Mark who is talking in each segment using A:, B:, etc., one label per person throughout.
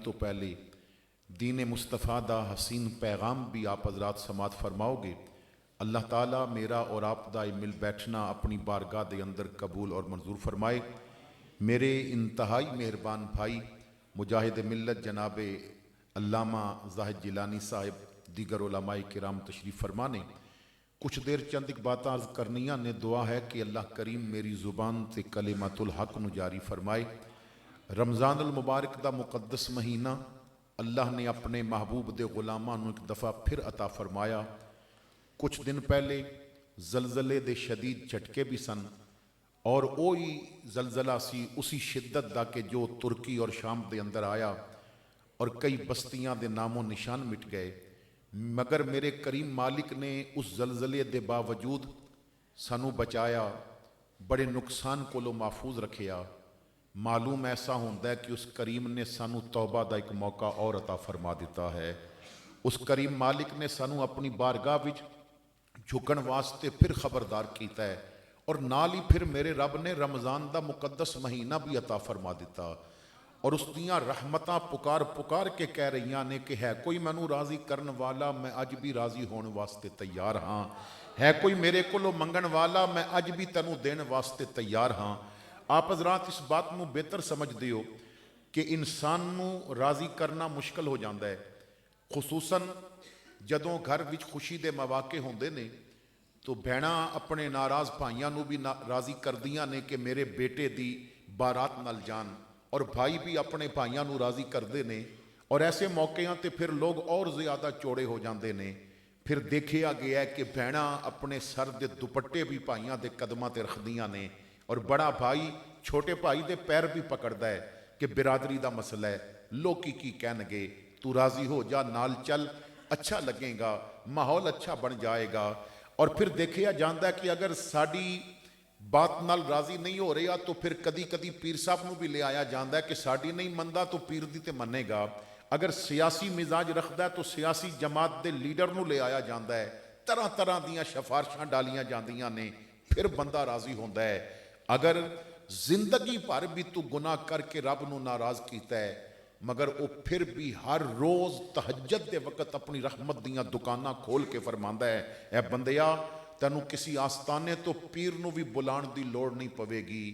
A: تو پہلے دین مصطفیٰ دا حسین پیغام بھی آپ حضرات سماعت فرماؤ گے۔ اللہ تعالیٰ میرا اور آپ دا مل بیٹھنا اپنی بارگاہ دے اندر قبول اور منظور فرمائے۔ میرے انتہائی مہربان بھائی مجاہد ملت جناب علامہ زاہد جیلانی صاحب دیگر علماء کرام تشریف فرمانے، کچھ دیر چند ایک باتاں عرض کرنیاں نے، دعا ہے کہ اللہ کریم میری زبان تے کلمۃ الحق نو جاری فرمائے۔ رمضان المبارک دا مقدس مہینہ اللہ نے اپنے محبوب دے غلاماں نو ایک دفعہ پھر عطا فرمایا۔ کچھ دن پہلے زلزلے دے شدید جھٹکے بھی سن، اور وہی زلزلہ سی اسی شدت دا کہ جو ترکی اور شام دے اندر آیا اور کئی بستیاں دے نام و نشان مٹ گئے، مگر میرے کریم مالک نے اس زلزلے دے باوجود سانو بچایا، بڑے نقصان کو لو محفوظ رکھیا۔ معلوم ایسا ہوندہ ہے کہ اس کریم نے سانو توبہ دا ایک موقع اور عطا فرما دیتا ہے۔ اس کریم مالک نے سانو اپنی بارگاہ وچ جھکن واسطے پھر خبردار کیتا ہے، اور نال ہی پھر میرے رب نے رمضان دا مقدس مہینہ بھی عطا فرما دیتا، اور اس دیاں رحمتاں پکار پکار کے کہہ رہیاں نے کہ ہے کوئی مینوں راضی کرن والا، میں اج بھی راضی ہون واسطے تیار ہاں، ہے کوئی میرے کولوں منگن والا، میں اج بھی تینوں دین واسطے تیار ہاں۔ آپ حضرات اس بات نو بہتر سمجھ دیو کہ انسان نو راضی کرنا مشکل ہو جاندہ ہے، خصوصاً جدوں گھر وچ خوشی دے مواقع ہوندے نے تو بھیناں اپنے ناراض بھائیاں نو بھی راضی کردیاں نے کہ میرے بیٹے دی بارات نال جان، اور بھائی بھی اپنے بھائیاں نو راضی کردے نے، اور ایسے موقعاں تے پھر لوگ اور زیادہ چوڑے ہو جاندے نے۔ پھر دیکھیا گیا ہے کہ بھیناں اپنے سر دے دوپٹے بھی بھائیاں دے قدماں تے رکھدیاں نے، اور بڑا بھائی چھوٹے بھائی دے پیر بھی پکڑدا ہے کہ برادری دا مسئلہ ہے، لوکی کی کہن گے، تو راضی ہو جا، نال چل، اچھا لگے گا، ماحول اچھا بن جائے گا۔ اور پھر دیکھیا جاندہ ہے کہ اگر ساڑی بات نال راضی نہیں ہو رہا تو پھر کدی کدی پیر صاحب نو بھی لے آیا جاندہ ہے کہ ساڑی نہیں مندہ تو پیر دی تے منے گا۔ اگر سیاسی مزاج رکھدا ہے تو سیاسی جماعت دے لیڈر نو لے آیا جاندہ ہے، طرح طرح دیاں شفارشاں ڈالیاں جاندیاں نے، پھر بندہ راضی ہوندہ ہے۔ اگر زندگی بھر بھی تو گناہ کر کے رب نو ناراض کیتا ہے، مگر وہ پھر بھی ہر روز تہجد دے وقت اپنی رحمت دیاں دکانہ کھول کے فرماندہ ہے، اے بندیا تینوں کسی آستانے تو پیر نو بھی بلان دی لوڑ نہیں پوے گی،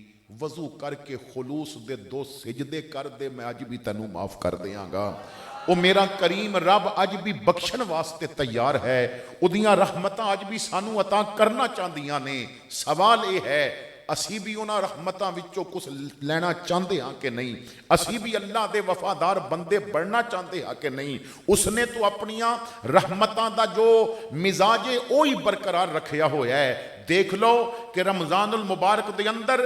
A: وضو کر کے خلوص دے 2 سجدے کر دے، میں آج بھی تینوں معاف کر دیاں گا۔ وہ میرا کریم رب آج بھی بخشن واسطے تیار ہے، وہ دیاں رحمتاں آج بھی سانو عطا کرنا چاندیاں نے۔ سوال یہ ہے اسی بھی انہاں رحمتاں وچوں کچھ لینا چاندے ہاں کہ نہیں؟ اسی بھی اللہ دے وفادار بندے بڑھنا چاندے ہاں کہ نہیں؟ اس نے تو اپنیاں رحمتاں دا جو مزاج ہے وہی برقرار رکھیا ہویا ہے۔ دیکھ لو کہ رمضان المبارک دے اندر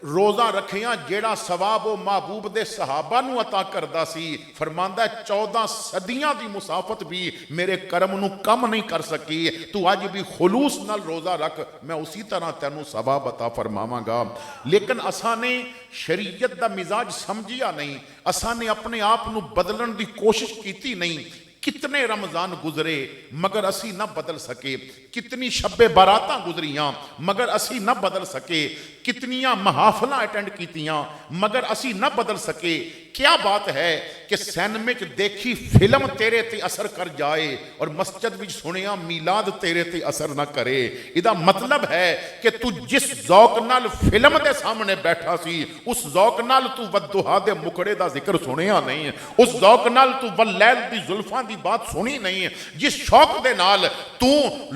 A: روزہ رکھیاں جیڑا ثواب و محبوب دے صحابہ نو عطا کردہ سی، فرماندہ ہے 14 صدیاں دی مسافت بھی میرے کرم نو کم نہیں کر سکی، تو آج بھی خلوص نال روزہ رکھ، میں اسی طرح تینوں ثواب عطا فرماواں گا۔ لیکن اساں نے شریعت دا مزاج سمجھیا نہیں، اساں نے اپنے آپ نو بدلن دی کوشش کیتی نہیں۔ کتنے رمضان گزرے مگر اسی نہ بدل سکے، کتنی شب براتاں گزریاں مگر اسی نہ بدل سکے، کتنیاں محافلاں اٹینڈ کیتیاں مگر اسی نہ بدل سکے۔ کیا بات ہے کہ سینمے چ دیکھی فلم تیرے تے اثر کر جائے اور مسجد وچ سنیا میلاد تیرے تے اثر نہ کرے۔ ادا مطلب ہے کہ تو جس ذوق نال فلم دے سامنے بیٹھا سی اس ذوق نال تو والضحیٰ دے مکڑے دا ذکر سنیا نہیں، اس ذوق نال تو واللیل دی زلفاں دی بات سنی نہیں، جس شوق دے نال تو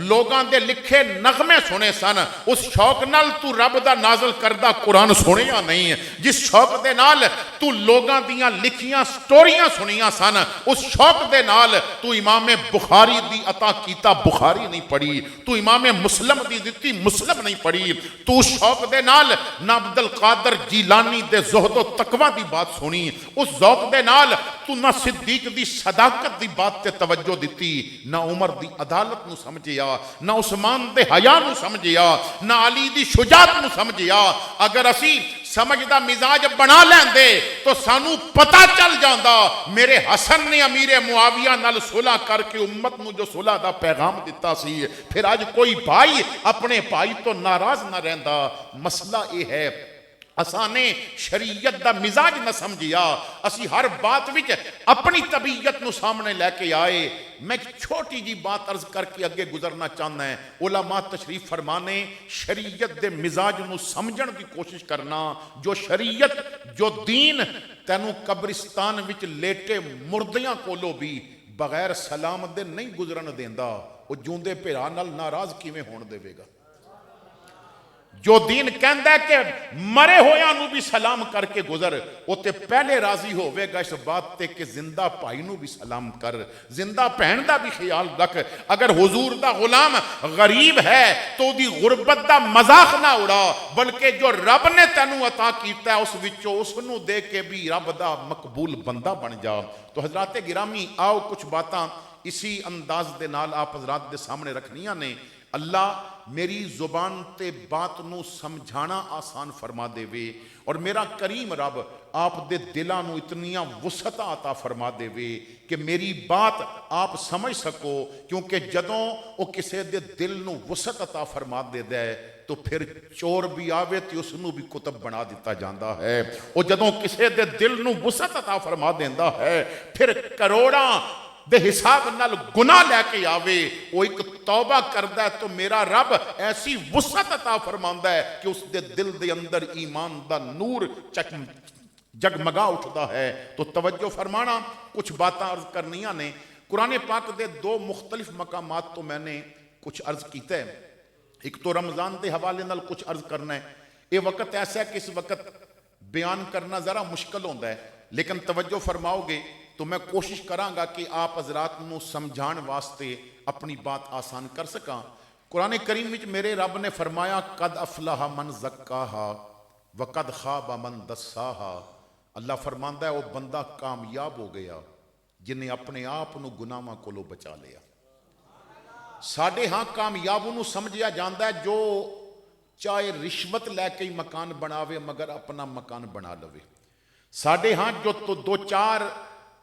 A: لوگاں دے لکھے نغمے سنے سن اس شوق نال تو رب دا نازل کردہ قرآن سنیا نہیں، جس شوق دے نال تو لوگاں دیاں لکھیاں سٹوریاں سنیاں سن اس شوق دے نال تو امام بخاری دی عطا کیتا بخاری نہیں پڑھی، تو امام مسلم دی دتی مسلم نہیں پڑھی، تو شوق دے نال نہ عبد القادر جیلانی دے زہد و تقوی دی بات سنی، اس ذوق دے نال تو نہ صدیق دی صداقت دی بات تے توجہ دیتی، نہ عمر دی عدالت نو سمجھیا، نہ عثمان دے حیا نو سمجھیا، نہ علی دی شجاعت نو سمجھیا۔ اگر اسی سمجھدہ مزاج بنا لیندے تو سانو پتا چل جاندہ میرے حسن نے امیر معاویہ نال صلح کر کے امت نو جو صلح دا پیغام دیتا سی، پھر آج کوئی بھائی اپنے بھائی تو ناراض نہ رہندا۔ مسئلہ یہ ہے اساں نے شریعت دا مزاج نہ سمجھیا، اسی ہر بات وچ اپنی طبیعت نو سامنے لے کے آئے۔ میں چھوٹی جی بات عرض کر کے اگے گزرنا چاہنا ہے۔ علماء تشریف فرمانے شریعت دے مزاج نو سمجھن دی کوشش کرنا۔ جو شریعت جو دین تینوں قبرستان وچ لیٹے مردیاں کولو بھی بغیر سلام دے نہیں گزرن دیندا، وہ جوندے بھرا نال ناراض کیویں ہون دے گا؟ جو دین کہندا ہے کہ مرے ہویاں نو بھی سلام کر کے گزر، وہ تے پہلے راضی ہوئے گا اس بات تے کہ زندہ بھائی نو بھی سلام کر، زندہ بہن دا بھی خیال رکھ۔ اگر حضور دا غلام غریب ہے تو دی غربت دا مذاق نہ اڑا، بلکہ جو رب نے تینوں عطا کیتا ہے اس وچوں اس نو دے کے بھی رب دا مقبول بندہ بن جا۔ تو حضرات گرامی آؤ کچھ باتاں اسی انداز دے نال آپ حضرات دے سامنے رکھنیاں نے۔ اللہ میری زبان تے بات نو سمجھانا آسان فرما دے وے، اور میرا کریم رب آپ دے دلاں نو اتنیاں وسعت عطا فرما دے وے کہ میری بات آپ سمجھ سکو، کیونکہ جدوں او کسے دے دل نو وسعت عطا فرما دے دے تو پھر چور بھی آوے تے اس نو بھی کتب بنا دیتا جاندا ہے۔ او جدوں کسے دے دل نو وسعت عطا فرما دیندا ہے پھر کروڑاں دے حساب نال گناہ لے کے آوے، وہ ایک توبہ کردہ ہے تو میرا رب ایسی وسعت عطا فرماندا ہے کہ اس دے دل دے اندر ایمان دا نور جگمگا اٹھتا ہے۔ تو توجہ فرمانا، کچھ باتاں عرض کرنیاں نے۔ قرآن پاک دے دو مختلف مقامات تو میں نے کچھ عرض کیتا ہے، ایک تو رمضان دے حوالے نال کچھ عرض کرنا ہے۔ یہ وقت ایسا ہے کہ اس وقت بیان کرنا ذرا مشکل ہوتا ہے، لیکن توجہ فرماؤ گے تو میں کوشش کراں گا کہ آپ حضرات نو سمجھان واسطے اپنی بات آسان کر سکاں۔ قرآن کریم وچ میرے رب نے فرمایا قد افلح من زکاہا وقد خاب من دساہا۔ اللہ فرماندا ہے وہ بندہ کامیاب ہو گیا جنہیں اپنے آپ نو گناہاں کولوں بچا لیا۔ ساڈے ہاں کامیاب نو سمجھیا جاندا ہے جو چاہے رشوت لے کے ہی مکان بناوے مگر اپنا مکان بنا لوے۔ ساڈے ہاں جو تو دو چار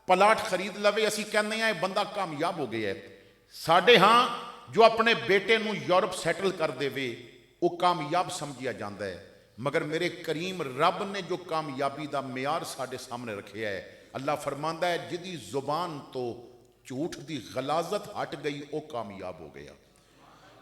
A: پلاٹ خرید لوے اسی کہنے ہیں بندہ کامیاب ہو گیا ہے۔ ساڈے ہاں جو اپنے بیٹے نو یورپ سیٹل کر دے وے وہ کامیاب سمجھیا جاندا ہے، مگر میرے کریم رب نے جو کامیابی دا معیار ساڈے سامنے رکھیا ہے، اللہ فرماندا ہے جدی زبان تو جھوٹ دی غلاظت ہٹ گئی وہ کامیاب ہو گیا،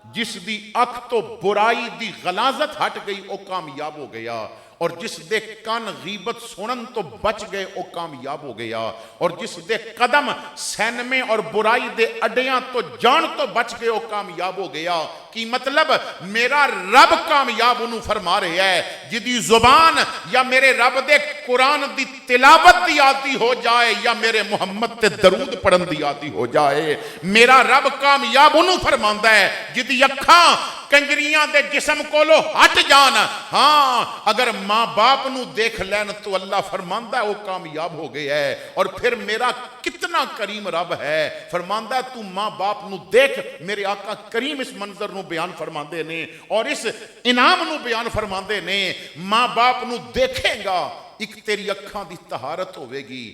A: جس دی اکھ تو برائی دی غلاظت ہٹ گئی وہ کامیاب ہو گیا، اور جس دے کان غیبت سنن تو بچ گئے وہ کامیاب ہو گیا، اور جس دے قدم سینمے اور برائی دے اڈیاں تو جان تو بچ گئے وہ کامیاب ہو گیا۔ کی مطلب میرا رب کامیاب انہوں فرما رہے ہے جدی زبان یا میرے رب دے قرآن دی تلاوت دی عادی ہو جائے یا میرے محمد تے درود پڑھن دی عادی ہو جائے، میرا رب کامیاب انہوں فرماندا ہے جدی اکھاں کنجریاں دے جسم کولو ہٹ جان۔ ہاں اگر ماں باپ نو دیکھ لین تو اللہ فرماندا ہے وہ کامیاب ہو گیا ہے۔ اور پھر میرا کتنا کریم رب ہے، فرماندا ہے تو ماں باپ نو دیکھ۔ میرے آقا کریم اس منظر نو بیان فرماندے نے اور اس انعام نو بیان فرماندے نے، ماں باپ نو دیکھیں گا ایک تیری اکھاں دی طہارت ہوے گی،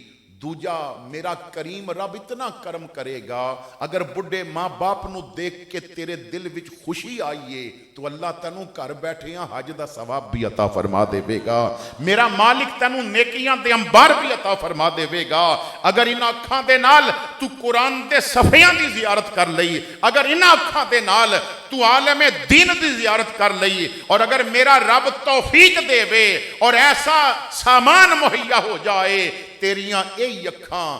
A: دوجا میرا کریم رب اتنا کرم کرے گا اگر بڑھے ماں باپ نو دیکھ کے تیرے دل وچ خوشی آئیے تو اللہ تینوں گھر بیٹھیاں حج دا ثواب بھی عطا فرما دے گا، میرا مالک تینوں نیکیاں دے انبار بھی عطا فرما دے گا۔ اگر ان اکھاں دے نال تو قرآن دے صفحیاں دی زیارت کر لئی، اگر ان اکھاں دے نال تو عالم دین دی زیارت کر لئی، اور اگر میرا رب توفیق دے وے اور ایسا سامان مہیا ہو جائے تیریاں اے اکھاں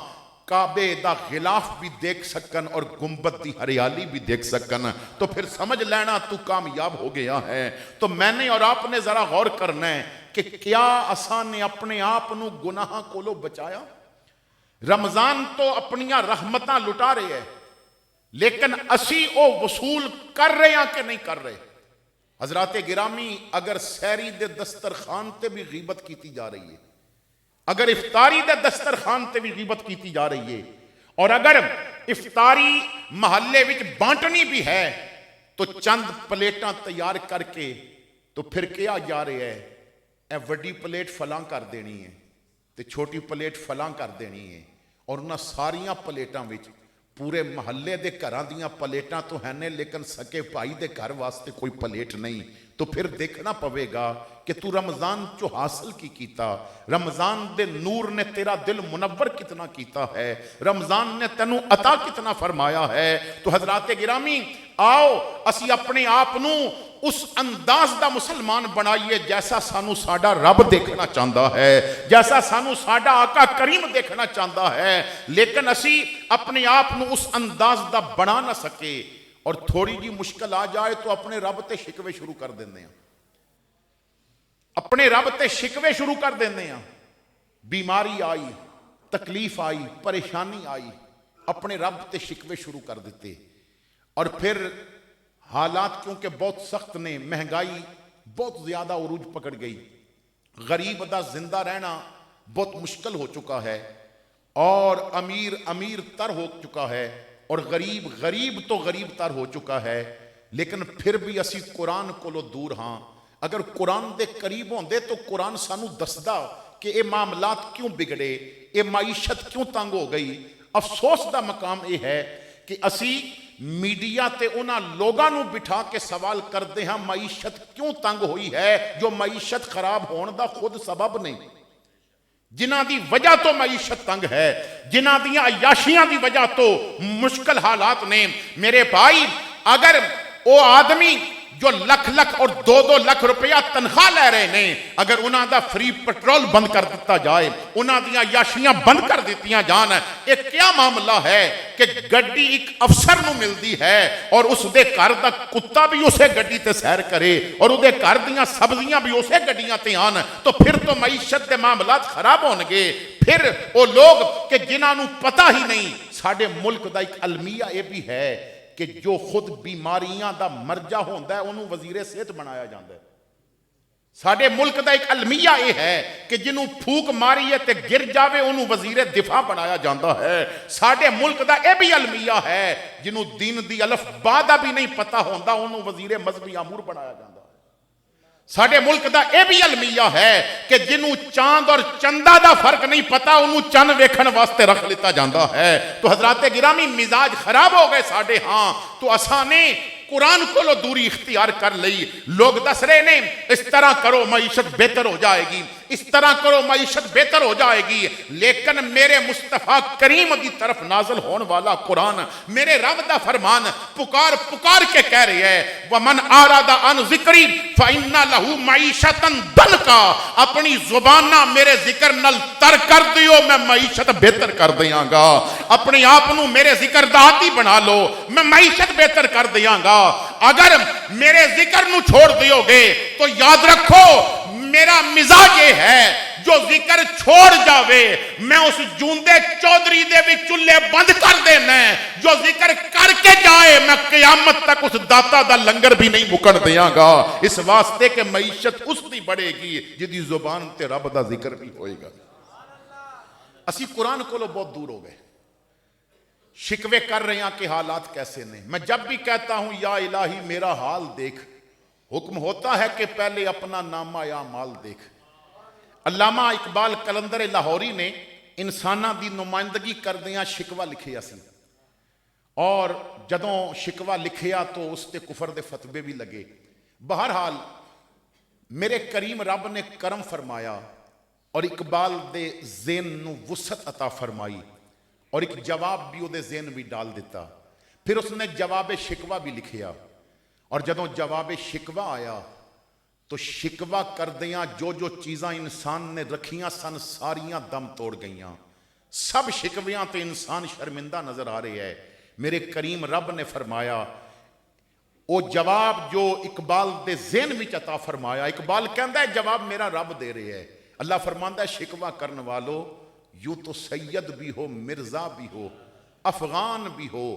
A: کعبے دا غلاف بھی دیکھ سکن اور گنبد دی ہریالی بھی دیکھ سکن تو پھر سمجھ لینا تو کامیاب ہو گیا ہے۔ تو میں نے اور آپ نے ذرا غور کرنا ہے کہ کیا اساں نے اپنے آپ نو گناہاں کولو بچایا؟ رمضان تو اپنیاں رحمتاں لٹا رہے ہیں لیکن اسی او وصول کر رہے ہیں کہ نہیں کر رہے؟ حضرات گرامی اگر سحری دے دسترخوان تے بھی غیبت کیتی جا رہی ہے، اگر افطاری دے دسترخوان تے بھی غیبت کیتی جا رہی ہے، اور اگر افطاری محلے وچ بانٹنی بھی ہے تو چند پلیٹاں تیار کر کے تو پھر کیا جا رہے ہے، اے وڈی پلیٹ فلاں کر دینی ہے تے چھوٹی پلیٹ فلاں کر دینی ہے، اور انہاں ساریاں پلیٹاں وچ پورے محلے دے گھراں دیاں پلیٹاں تو ہیں نے لیکن سکے بھائی دے گھر واسطے کوئی پلیٹ نہیں، تو پھر دیکھنا پوے گا کہ تو رمضان جو حاصل کیتا، رمضان دے نور نے تیرا دل منور کتنا کیتا ہے، رمضان نے تینو عطا کتنا فرمایا ہے۔ تو حضرات گرامی آؤ اسی اپنے آپ نو اس انداز دا مسلمان بنائیے جیسا سانو ساڈا رب دیکھنا چاہتا ہے، جیسا سانو ساڈا آقا کریم دیکھنا چاہتا ہے، لیکن اسی اپنے آپ نو اس انداز دا بنا نہ سکے، اور تھوڑی جی مشکل آ جائے تو اپنے رب تے شکوے شروع کر دیندے ہیں، اپنے رب تے شکوے شروع کر دیندے ہیں۔ بیماری آئی، تکلیف آئی، پریشانی آئی، اپنے رب تے شکوے شروع کر دیتے، اور پھر حالات کیونکہ بہت سخت نے، مہنگائی بہت زیادہ عروج پکڑ گئی، غریب دا زندہ رہنا بہت مشکل ہو چکا ہے، اور امیر امیر تر ہو چکا ہے، اور غریب غریب تو غریب تر ہو چکا ہے، لیکن پھر بھی اسی قرآن کو لو دور ہاں۔ اگر قرآن دے قریب ہوندے تو قرآن سانو دسدا کہ اے معاملات کیوں بگڑے، اے معیشت کیوں تنگ ہو گئی۔ افسوس دا مقام یہ ہے کہ اسی میڈیا تے انہاں لوگاں نو بٹھا کے سوال کردے ہاں معیشت کیوں تنگ ہوئی ہے جو معیشت خراب ہون دا خود سبب نہیں، جنہ دی وجہ تو معیشت تنگ ہے، جنہ دیاں عیاشیاں دی وجہ تو مشکل حالات نے۔ میرے بھائی اگر وہ آدمی جو لکھ لکھ اور 2-2 لاکھ روپیہ تنخواہ لے رہے ہیں، اگر انہاں دا فری پیٹرول بند کر دیتا جائے، انہاں دیاں عیاشیاں بند کر دیتیاں جان، ایک کیا معاملہ ہے کہ گڈی ایک افسر نو ملدی ہے اور اس دے گھر دا کتا بھی اسے گڈی تے سیر کرے اور اس دے گھر دیاں سبزیاں بھی اسے گڈیاں تے آن، تو پھر تو معیشت دے معاملات خراب ہونگے۔ پھر وہ لوگ کہ جنہاں نو پتہ ہی نہیں، ساڑھے ملک دا ایک المیہ یہ بھی ہے کہ جو خود بیماریاں دا مرجع ہوندہ ہے انہوں وزیر صحت بنایا جاندہ ہے۔ ساڑھے ملک دا ایک المیہ یہ ہے کہ جنہوں پھوک ماری ہے تے گر جاوے انہوں وزیر دفاع بنایا جاندہ ہے۔ ساڑھے ملک دا یہ بھی المیہ ہے جنہوں دین دی الف بادہ بھی نہیں پتا ہوندہ انہوں وزیر مذہبی امور بنایا جاندہ ہے۔ ساڑھے ملک دا یہ بھی المیہ ہے کہ جنہوں چاند اور چندہ دا فرق نہیں پتا انہوں چند ویکھن واسطے رکھ لیتا جاندہ ہے۔ تو حضرات گرامی مزاج خراب ہو گئے ساڑھے ہاں، تو اسانے قرآن کو لو دوری اختیار کر لئی۔ لوگ دس رہے نے اس طرح کرو معیشت بہتر ہو جائے گی، اس طرح کرو معیشت بہتر ہو جائے گی، لیکن میرے مصطفیٰ کریم کی طرف نازل ہونے والا قرآن، میرے رب دا فرمان پکار پکار کے کہہ رہے ہیں وَمَنْ آرَادَ عَنْ ذِكْرِي فَإِنَّ لَهُ مَعِيشَةً ضَنْكَا، اپنی زبانہ میرے ذکر نل تر کر دیو میں معیشت بہتر کر دیاں گا۔ اپنی آپنو میرے ذکر داتی بنا لو میں معیشت بہتر کر دیاں گا۔ اگر میرے ذکر نو چھوڑ دیو گے تو یاد رکھو میرا مزاج یہ ہے جو ذکر چھوڑ جاوے میں اس جوندے چودری دے بھی چلے بند کر دینا ہے، جو ذکر کر کے جائے میں قیامت تک اس داتا دا لنگر بھی نہیں مکن دیاں گا، اس واسطے کہ معیشت اس دی بڑھے گی جدی زبان تے رب دا ذکر بھی ہوئے گا۔ اسی قرآن کو لو بہت دور ہو گئے، شکوے کر رہے ہیں کہ حالات کیسے نہیں۔ میں جب بھی کہتا ہوں یا الہی میرا حال دیکھ، حکم ہوتا ہے کہ پہلے اپنا نامہ یا مال دیکھ۔ علامہ اقبال کلندر لاہوری نے انسانہ دی نمائندگی کر دیاں شکوہ لکھیا سی، اور جدوں شکوہ لکھیا تو اس تے کفر دے فتوے بھی لگے۔ بہرحال میرے کریم رب نے کرم فرمایا اور اقبال دے ذہن نو وسعت عطا فرمائی اور ایک جواب بھی وہ دے ذہن بھی ڈال دیتا۔ پھر اس نے جواب شکوہ بھی لکھیا، اور جدوں جواب شکوہ آیا تو شکوہ کردیاں جو جو چیزاں انسان نے رکھیاں سن ساریاں دم توڑ گئیاں، سب شکویاں تو انسان شرمندہ نظر آ رہے ہے۔ میرے کریم رب نے فرمایا وہ جواب جو اقبال دے ذہن وچ عطا فرمایا، اقبال کہندا ہے جواب میرا رب دے رہے ہے۔ اللہ فرماندا ہے شکوہ کرن والو یوں تو سید بھی ہو، مرزا بھی ہو، افغان بھی ہو،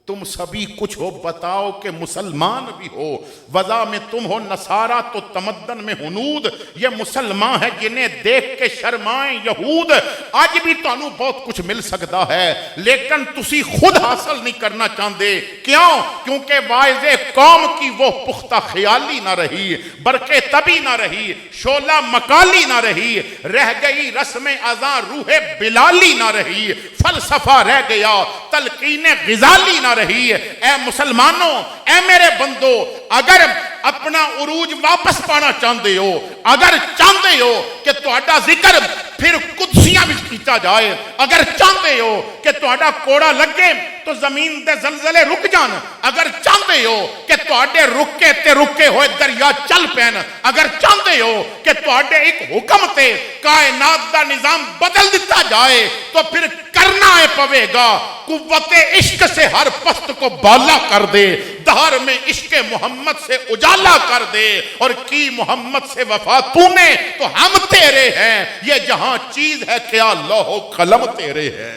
A: تم سبھی کچھ ہو، بتاؤ کہ مسلمان بھی ہو۔ وضع میں تم ہو نصارہ تو تمدن میں ہنود، یہ مسلمان ہے جنہیں دیکھ کے شرمائیں یہود۔ آج بھی تو انہوں بہت کچھ مل سکتا ہے لیکن تسی خود حاصل نہیں کرنا چاہتے۔ کیوں؟ کیونکہ واعظ قوم کی وہ پختہ خیالی نہ رہی، برقِ طبی نہ رہی، شعلہ مکالی نہ رہی، رہ گئی رسم اذاں روح بلالی نہ رہی، فلسفہ رہ گیا تلقین غزالی نہ رہی۔ اے مسلمانوں، اے میرے بندو، اگر اپنا عروج واپس پانا چاہتے ہو، اگر چاہتے ہو کہ تہاڈا ذکر پھر قدسیاں بھی کیتا جائے، اگر چاہتے ہو کہ تہاڈا کوڑا لگے تو زمین دے زلزلے رک جان، اگر چاہتے ہو کہ تہاڈے رکے تے رکے ہوئے دریا چل پین، اگر چاہتے ہو کہ تہاڈے ایک حکم تے کائنات دا نظام بدل دیتا جائے تو پھر کرنا ہے پوے گا قوت عشق سے ہر پست کو بالا کر دے، دہر میں عشق محمد سے اجالا کر دے، اور کی محمد سے وفا تو نے تو ہم تیرے ہیں، یہ جہاں چیز ہے کیا لوح و قلم تیرے ہیں۔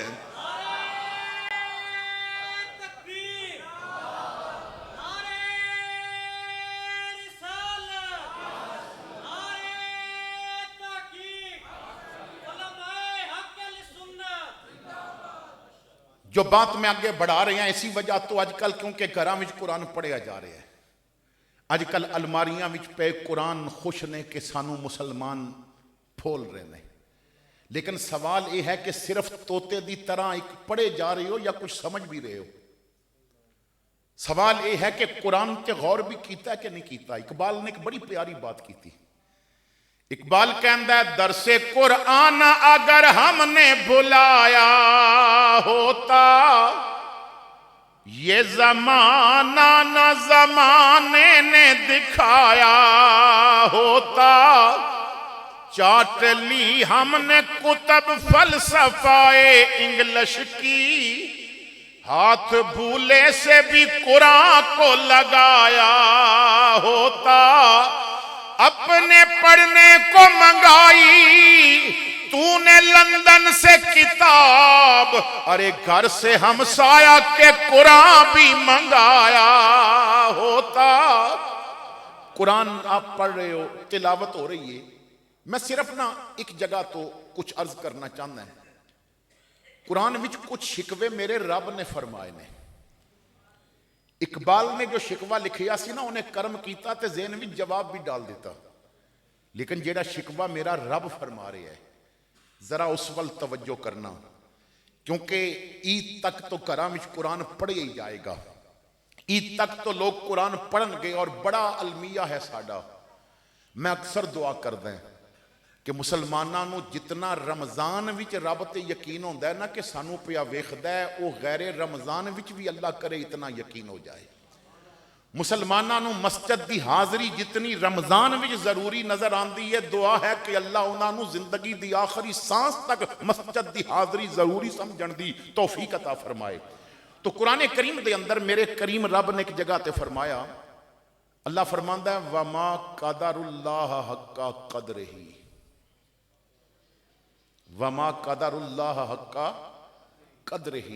A: جو بات میں آگے بڑھا رہے ہیں اسی وجہ تو اج کل کیونکہ گھراں وچ قرآن پڑھیا جا رہا ہے، اج کل الماریاں وچ پے قرآن خوش نے کہ سانو مسلمان پھول رہے ہیں، لیکن سوال یہ ہے کہ صرف توتے دی طرح ایک پڑھے جا رہے ہو یا کچھ سمجھ بھی رہے ہو؟ سوال یہ ہے کہ قرآن تے غور بھی کیتا ہے کہ نہیں کیتا؟ اقبال نے ایک بڑی پیاری بات کی تھی۔ اقبال کہندا ہے درس قرآن اگر ہم نے بھلایا ہوتا، یہ زمانہ نہ زمانے نے دکھایا ہوتا، چاٹ لی ہم نے کتب فلسفہ انگلش کی، ہاتھ بھولے سے بھی قرآن کو لگایا ہوتا، اپنے پڑھنے کو منگائی تو نے لندن سے کتاب، ارے گھر سے ہمسایہ کے قرآن بھی منگایا ہوتا۔ قرآن آپ پڑھ رہے ہو، تلاوت ہو رہی ہے، میں صرف نا ایک جگہ تو کچھ عرض کرنا چاہتا ہے۔ قرآن وچ کچھ شکوے میرے رب نے فرمائے نے۔ اقبال نے جو شکوہ لکھیا سی نا انہیں کرم کیتا تے ذہن وچ جواب بھی ڈال دیتا، لیکن جیڑا شکوہ میرا رب فرما رہے ہے ذرا اس وال توجہ کرنا، کیونکہ عید تک تو گھراں وچ قرآن پڑھے ہی جائے گا، عید تک تو لوگ قرآن پڑھن گے، اور بڑا المیہ ہے ساڈا۔ میں اکثر دعا کردا ہوں کہ مسلماناں نو جتنا رمضان وچ رب تے یقین ہوندا ہے نا کہ سانو پیا ویکھدا ہے، او غیر رمضان وچ بھی اللہ کرے اتنا یقین ہو جائے۔ مسلماناں نو مسجد دی حاضری جتنی رمضان وچ ضروری نظر آندی ہے، دعا ہے کہ اللہ انہاں نو زندگی دی آخری سانس تک مسجد دی حاضری ضروری سمجھن دی توفیق عطا فرمائے۔ تو قرآن کریم دے اندر میرے کریم رب نے ایک جگہ تے فرمایا، اللہ فرماندا ہے وَمَا قَدَرُ اللَّهَ حَقَّ قَدْرِهِ، وَمَا قَدَرُ اللَّهَ حَقَّ قَدْرِهِ۔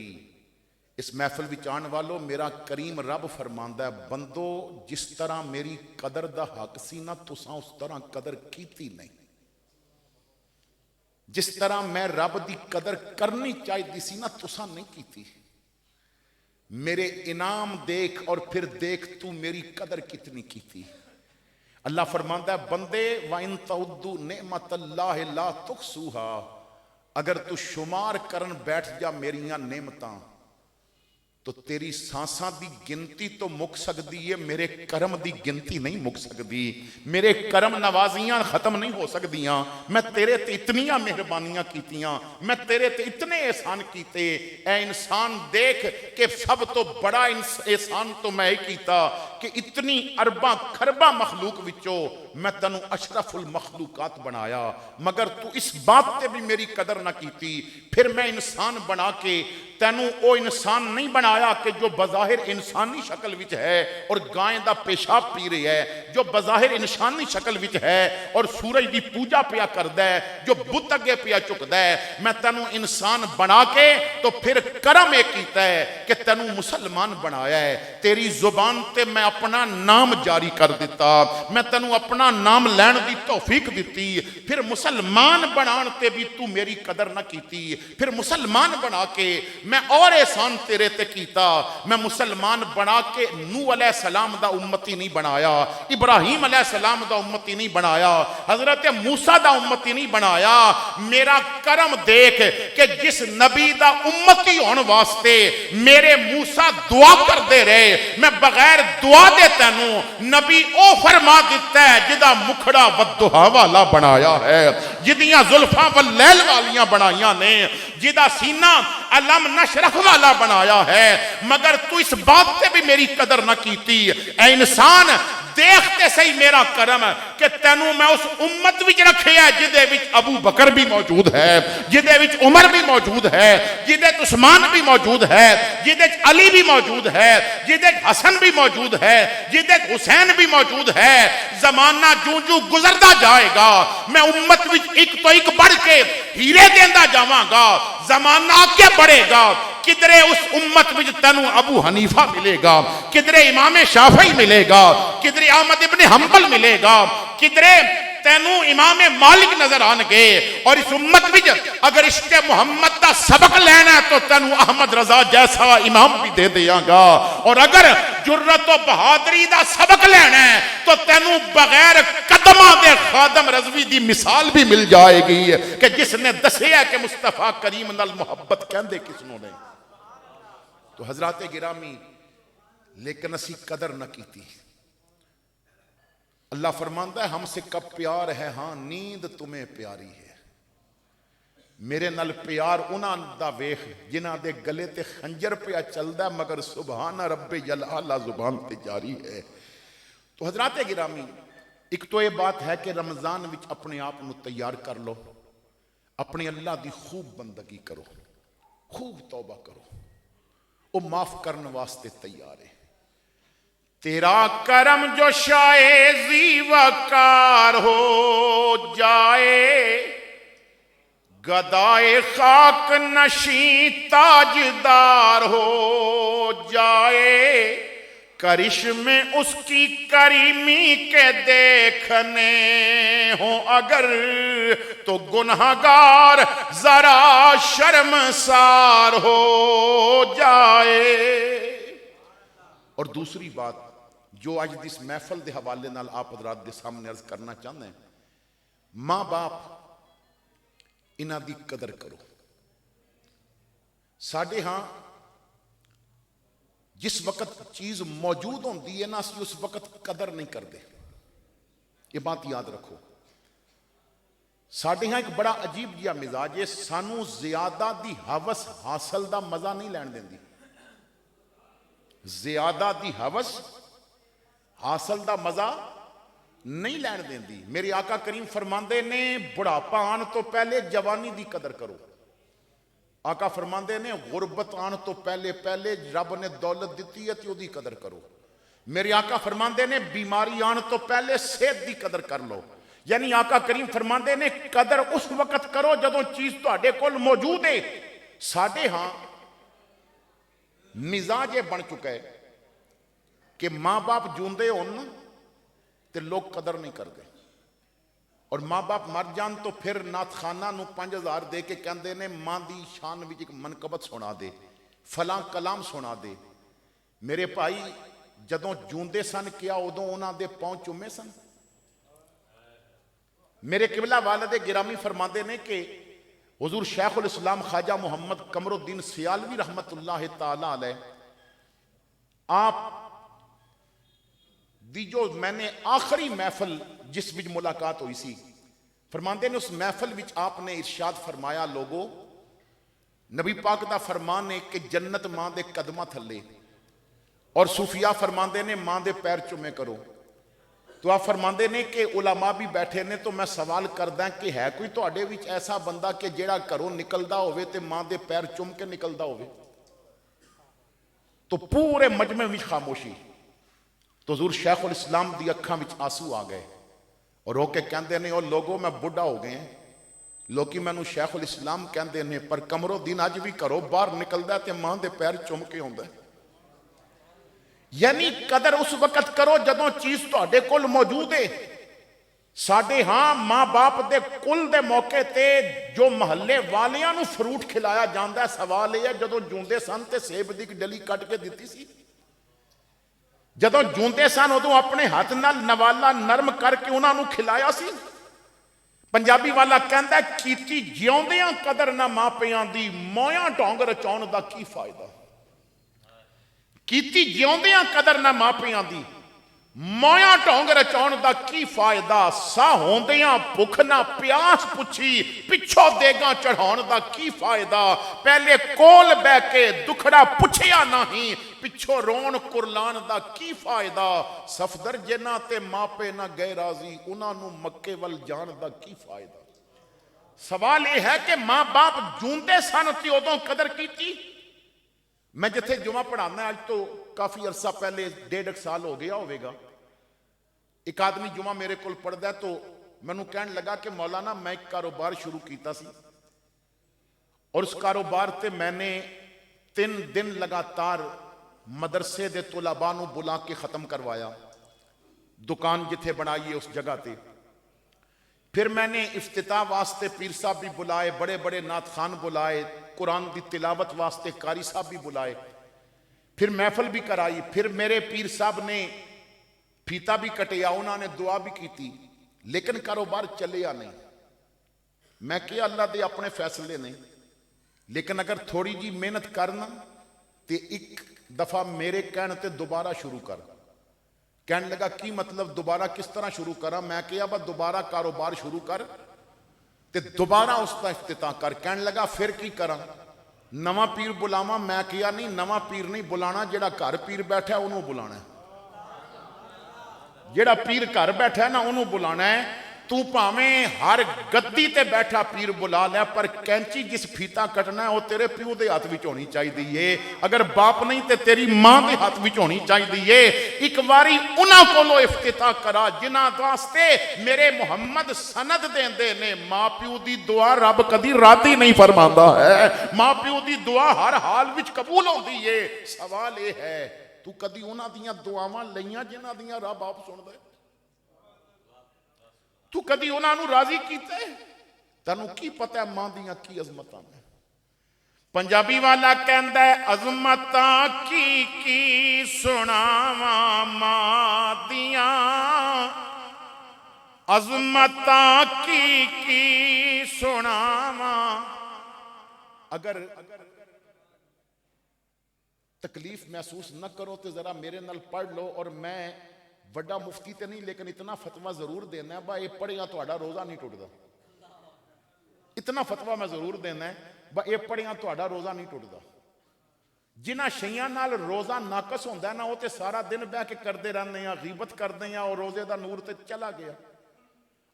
A: اس محفل وچ آن والو میرا کریم رب فرماندا ہے بندو جس طرح میری قدر دا حق سی نا تساں اس طرح قدر کیتی نہیں، جس طرح میں رب دی قدر کرنی چاہیے سی نا تساں نہیں کیتی۔ میرے انعام دیکھ اور پھر دیکھ تو میری قدر کتنی کیتی۔ اللہ فرماندا ہے بندے وَإِن تَعُدُّوا نِعْمَةَ اللَّهِ لَا تُحْصُوهَا، اگر تو شمار کرن بیٹھ جا میریاں نعمتاں تو تیری سانساں دی گنتی تو مک سکتی ہے، میرے کرم دی گنتی نہیں مک سکتی، میرے کرم نوازیاں ختم نہیں ہو سکتیاں۔ میں تیرے تے اتنیاں مہربانیاں کیتیاں، میں تیرے تے اتنے احسان کیتے، اے انسان دیکھ کہ سب تو بڑا احسان تو میں ہی کیتا کہ اتنی ارباں کھرباں مخلوق وچوں میں تنو اشرف المخلوقات بنایا، مگر تو اس بات تے بھی میری قدر نہ کیتی۔ پھر میں انسان بنا کے تینو او انسان نہیں بنایا کہ جو بظاہر انسانی شکل وچ ہے اور گائیں دا پیشاب پی رہی ہے، جو بظاہر انسانی شکل وچ ہے اور سورج دی پوجا پیا کردا ہے، جو بت اگے پیا چکدا ہے۔ میں تینو انسان بنا کے تو پھر کرم ایک کیتا ہے کہ تینو مسلمان بنایا ہے، تیری زبان تے میں اپنا نام جاری کر دیتا، میں تینو اپنا نام لین دی توفیق دیتی، پھر مسلمان بنان تے بھی تو میری قدر نہ کیتی، پھر مسلمان بنا کے میں اور احسان تیرے تے کیتا، میں مسلمان بنا کے نوح علیہ السلام دا امتی نہیں بنایا، ابراہیم علیہ السلام دا امتی نہیں بنایا، حضرت موسیٰ دا امتی نہیں بنایا۔ میرا کرم دیکھ کہ جس نبی دا امتی ہون واسطے میرے موسیٰ دعا کر دے رہے، میں بغیر دعا دے تینوں نبی او فرما دیتا ہے جدا مکھڑا ودہا والا بنایا ہے، جدیاں زلفاں واللیل والیاں بنائیاں نے، جدا سینہ علم نشرح والا بنایا ہے، مگر تو اس بات تے بھی میری قدر نہ کیتی۔ اے انسان دیکھتے سے ہی میرا کرم ہے کہ تینوں میں اس امت وچ رکھے ہے جدے وچ ابو بکر بھی موجود ہے، جدے وچ عمر بھی موجود ہے، جدے عثمان بھی موجود ہے، جدے علی بھی موجود ہے، جدے حسن بھی موجود ہے، جدے حسین بھی موجود ہے۔ زمانہ جوں جوں گزردا جائے گا میں امت وچ ایک تو ایک بڑھ کے ہیرے دیندا جاواں گا، زمانہ آگے بڑھے گا، کدرے اس امت وچ تینوں ابو حنیفہ ملے گا، کدرے امام شافعی ملے گا، کدرے احمد ابن حنبل ملے گا، کدرے تینوں امام مالک نظر آن گے، اور اس امت وچ اگر عشق محمد دا سبق لینا ہے تو تینوں احمد رضا جیسا امام بھی دے دیاں گا، اور اگر جرت و بہادری دا سبق لینا ہے تو تینوں بغیر قدمہ دے خادم رضوی دی مثال بھی مل جائے گی کہ جس نے دسیا کہ مصطفیٰ کریم نال محبت کہندے کس نو نے۔ تو حضرات گرامی لیکن اسی قدر نہ کیتی۔ اللہ فرماندا ہے ہم سے کب پیار ہے، ہاں نیند تمہیں پیاری ہے۔ میرے نال پیار انہاں دا ویخ جنہاں دے گلے تے خنجر پہ چلدا ہے مگر سبحان رب جلالہ زبان تے جاری ہے۔ تو حضرات گرامی ایک تو یہ بات ہے کہ رمضان وچ اپنے آپ نو تیار کر لو، اپنے اللہ دی خوب بندگی کرو، خوب توبہ کرو، وہ معاف کرنے واسطے تیار ہے۔ تیرا کرم جو شائزی وقار ہو جائے، گدائے خاک نشیں تاجدار ہو جائے، کرشم اس کی کریمی کے دیکھنے ہوں اگر تو گنہگار ذرا شرمسار ہو جائے۔ اور دوسری بات جو آج اس محفل دے حوالے نال آپ حضرات دے سامنے عرض کرنا چاہتے ہیں، ماں باپ انہاں دی قدر کرو۔ ساڈے ہاں جس وقت چیز موجود ہوندی ہے نا اسی اس وقت قدر نہیں کرتے، یہ بات یاد رکھو۔ ساڈے ہاں ایک بڑا عجیب جہا مزاج ہے، سانو زیادہ دی ہوس حاصل دا مزہ نہیں لین دیندی، زیادہ دی ہوس حاصل دا مزہ نہیں لین دیندی۔ میرے آقا کریم فرماندے نے بڑھاپا آن تو پہلے جوانی دی قدر کرو۔ آقا فرماندے نے غربت آن تو پہلے رب نے دولت دیتی ہے تو دی قدر کرو۔ میرے آقا فرماندے نے بیماری آن تو پہلے صحت دی قدر کر لو۔ یعنی آقا کریم فرماندے نے قدر اس وقت کرو جدوں چیز تہاڈے کول موجود ہے۔ ساڈے ہاں مزاج بن چکا ہے کہ ماں باپ جوندے ہون تے لوگ قدر نہیں کرتے، اور ماں باپ مر جان تو پھر نات خانہ نو 5000 دے کے کہندے نے ماں دی شان وچ ایک منقبت سنا دے، فلاں کلام سنا دے۔ میرے بھائی جدوں جوندے سن کیا ادوں انہاں دے پاؤں چومے سن؟ میرے قبلہ والد گرامی فرماندے نے کہ حضور شیخ الاسلام خواجہ محمد قمر الدین سیالوی رحمت اللہ تعالی علیہ آپ دی جو میں نے آخری محفل جس وچ ملاقات ہوئی سی، فرماندے نے اس محفل وچ آپ نے ارشاد فرمایا لوگو نبی پاک دا فرمان ہے کہ جنت ماں دے قدمہ تھلے، اور صوفیاء فرماندے نے ماں دے پیر چومے کرو۔ تو آپ فرماندے نے کہ علماء بھی بیٹھے نے، تو میں سوال کردہ کہ ہے کوئی تو اڈے وچ ایسا بندہ کہ جیڑا کرو نکلدا ہوئے تے ماں دے پیر چوم کے نکلدا ہوئے؟ تو پورے مجمع وچ خاموشی۔ تو حضور شیخ الاسلام دی اکھاں وچ آنسو آ گئے اور ہو کے کہندے نے او لوگوں میں بڑھا ہو گئے ہیں، لوکی میں نو شیخ الاسلام کہندے نے پر قمر الدین اج بھی کرو باہر نکلدا تے ماں دے پیر چوم کے ہوندا ہے۔ یعنی قدر اس وقت کرو جدوں چیز تہاڈے کول موجود ہے۔ ساڈے ہاں ماں باپ دے کل دے موقع تے جو محلے والیاں نو فروٹ کھلایا جاندا ہے، سوال یہ ہے جدوں جوندے سن تے سیب دی ڈلی کٹ کے دتی سی؟ جدوں جوندے سن ادوں اپنے ہاتھ نال نوالا نرم کر کے انہاں نو کھلایا سی؟ پنجابی والا کہندا ہے کیتی جیوندیاں قدر نہ ماپیاں دی، مویاں ڈونگ رچاؤن دا کی فائدہ؟ کیتی جیوندیاں قدر نہ ماپیاں دی، مویاں ڈونگ رچاؤن دا کی فائدہ؟ سا ہوندیاں بھکھ نہ پیاس پچھی، پچھو دیگاں چڑھاؤن دا کی فائدہ؟ پہلے کول بہ کے دکھڑا پچھیا نہیں، پچھو رون کرلان دا کی فائدہ؟ صفدر جنہ تے ماپے نہ گئے راضی، انہاں نو مکے ول جان دا کی فائدہ؟ سوال یہ ہے کہ ماں باپ جوندے سن تے ادوں قدر کیتی؟ میں جتھے جمعہ پڑھانا ہے، آج تو کافی عرصہ پہلے 1.5 سال ہو گیا ہوئے گا، ایک آدمی جمعہ میرے کول پڑھدا ہے تو مینوں کہن لگا کہ مولانا میں ایک کاروبار شروع کیتا سی، اور اس کاروبار تے میں نے 3 دن لگاتار مدرسے دے طلباء نو بلا کے ختم کروایا، دکان جتھے بنائی ہے اس جگہ تے۔ پھر میں نے افتتاح واسطے پیر صاحب بھی بلائے، بڑے بڑے نعت خان بلائے، قرآن دی تلاوت واسطے قاری صاحب بھی بلائے، پھر محفل بھی کرائی، پھر میرے پیر صاحب نے پھیتا بھی کٹیا، انہوں نے دعا بھی کیتی، لیکن کاروبار چلیا نہیں۔ میں کیا اللہ دے اپنے فیصلے نہیں، لیکن اگر تھوڑی جی محنت کرنا تے ایک دفعہ میرے کہنے تے دوبارہ شروع کر۔ کہنے لگا کی مطلب دوبارہ کس طرح شروع کرا؟ میں کیا با دوبارہ کاروبار شروع کر تے دوبارہ اس کا افتتاح کر۔ کہنے لگا پھر کی کرا؟ نواں پیر بلاواں؟ میں کیا نہیں، نواں پیر نہیں بلانا، جیڑا گھر پیر بیٹھا ہے انہوں بلانا ہے، جیڑا پیر گھر بیٹھا ہے نا انہوں بلانا ہے۔ تو پاویں ہر گدی تے بیٹھا پیر بلا لے، پر کینچی جس پھیتا کٹنا ہے وہ تیرے پیو دے ہاتھ وچ ہونی چاہیے، اگر باپ نہیں تے تیری ماں دے ہاتھ وچ ہونی چاہیے۔ ایک واری انہاں کولو افتتاح کرا جنہاں واسطے میرے محمد سند دیندے نے، ماں پیو دی دعا رب کدی رد ہی نہیں فرماندا ہے، ماں پیو دی دعا ہر حال وچ قبول ہوندی ہے۔ سوال یہ ہے تو کدی انہاں دیاں دعاواں لئیاں جنہاں دیاں رب آپ سن دے؟ تو کدی انہاں نو راضی کیتا ہے؟ تینوں کی پتہ ہے ماں دیاں کی عظمتاں نے؟ پنجابی والا کہندا ہے عظمتاں کی سناواں ماں دیاں، عظمتاں کی سناواں۔ اگر تکلیف محسوس نہ کرو تو ذرا میرے نال پڑھ لو، اور میں بڑا مفتی تے نہیں لیکن اتنا فتوہ ضرور دینا ہے، با یہ پڑھیاں تہاڈا روزہ نہیں ٹوٹدا، اتنا فتوہ میں ضرور دینا ہے، با یہ پڑھیاں تہاڈا روزہ نہیں ٹوٹدا۔ جنہاں شیاں نال روزہ ناقص ہوندا ہے نا، وہ تے سارا دن بہ کے کردے رہندے ہیں، غیبت کردے ہیں اور روزے دا نور تے چلا گیا،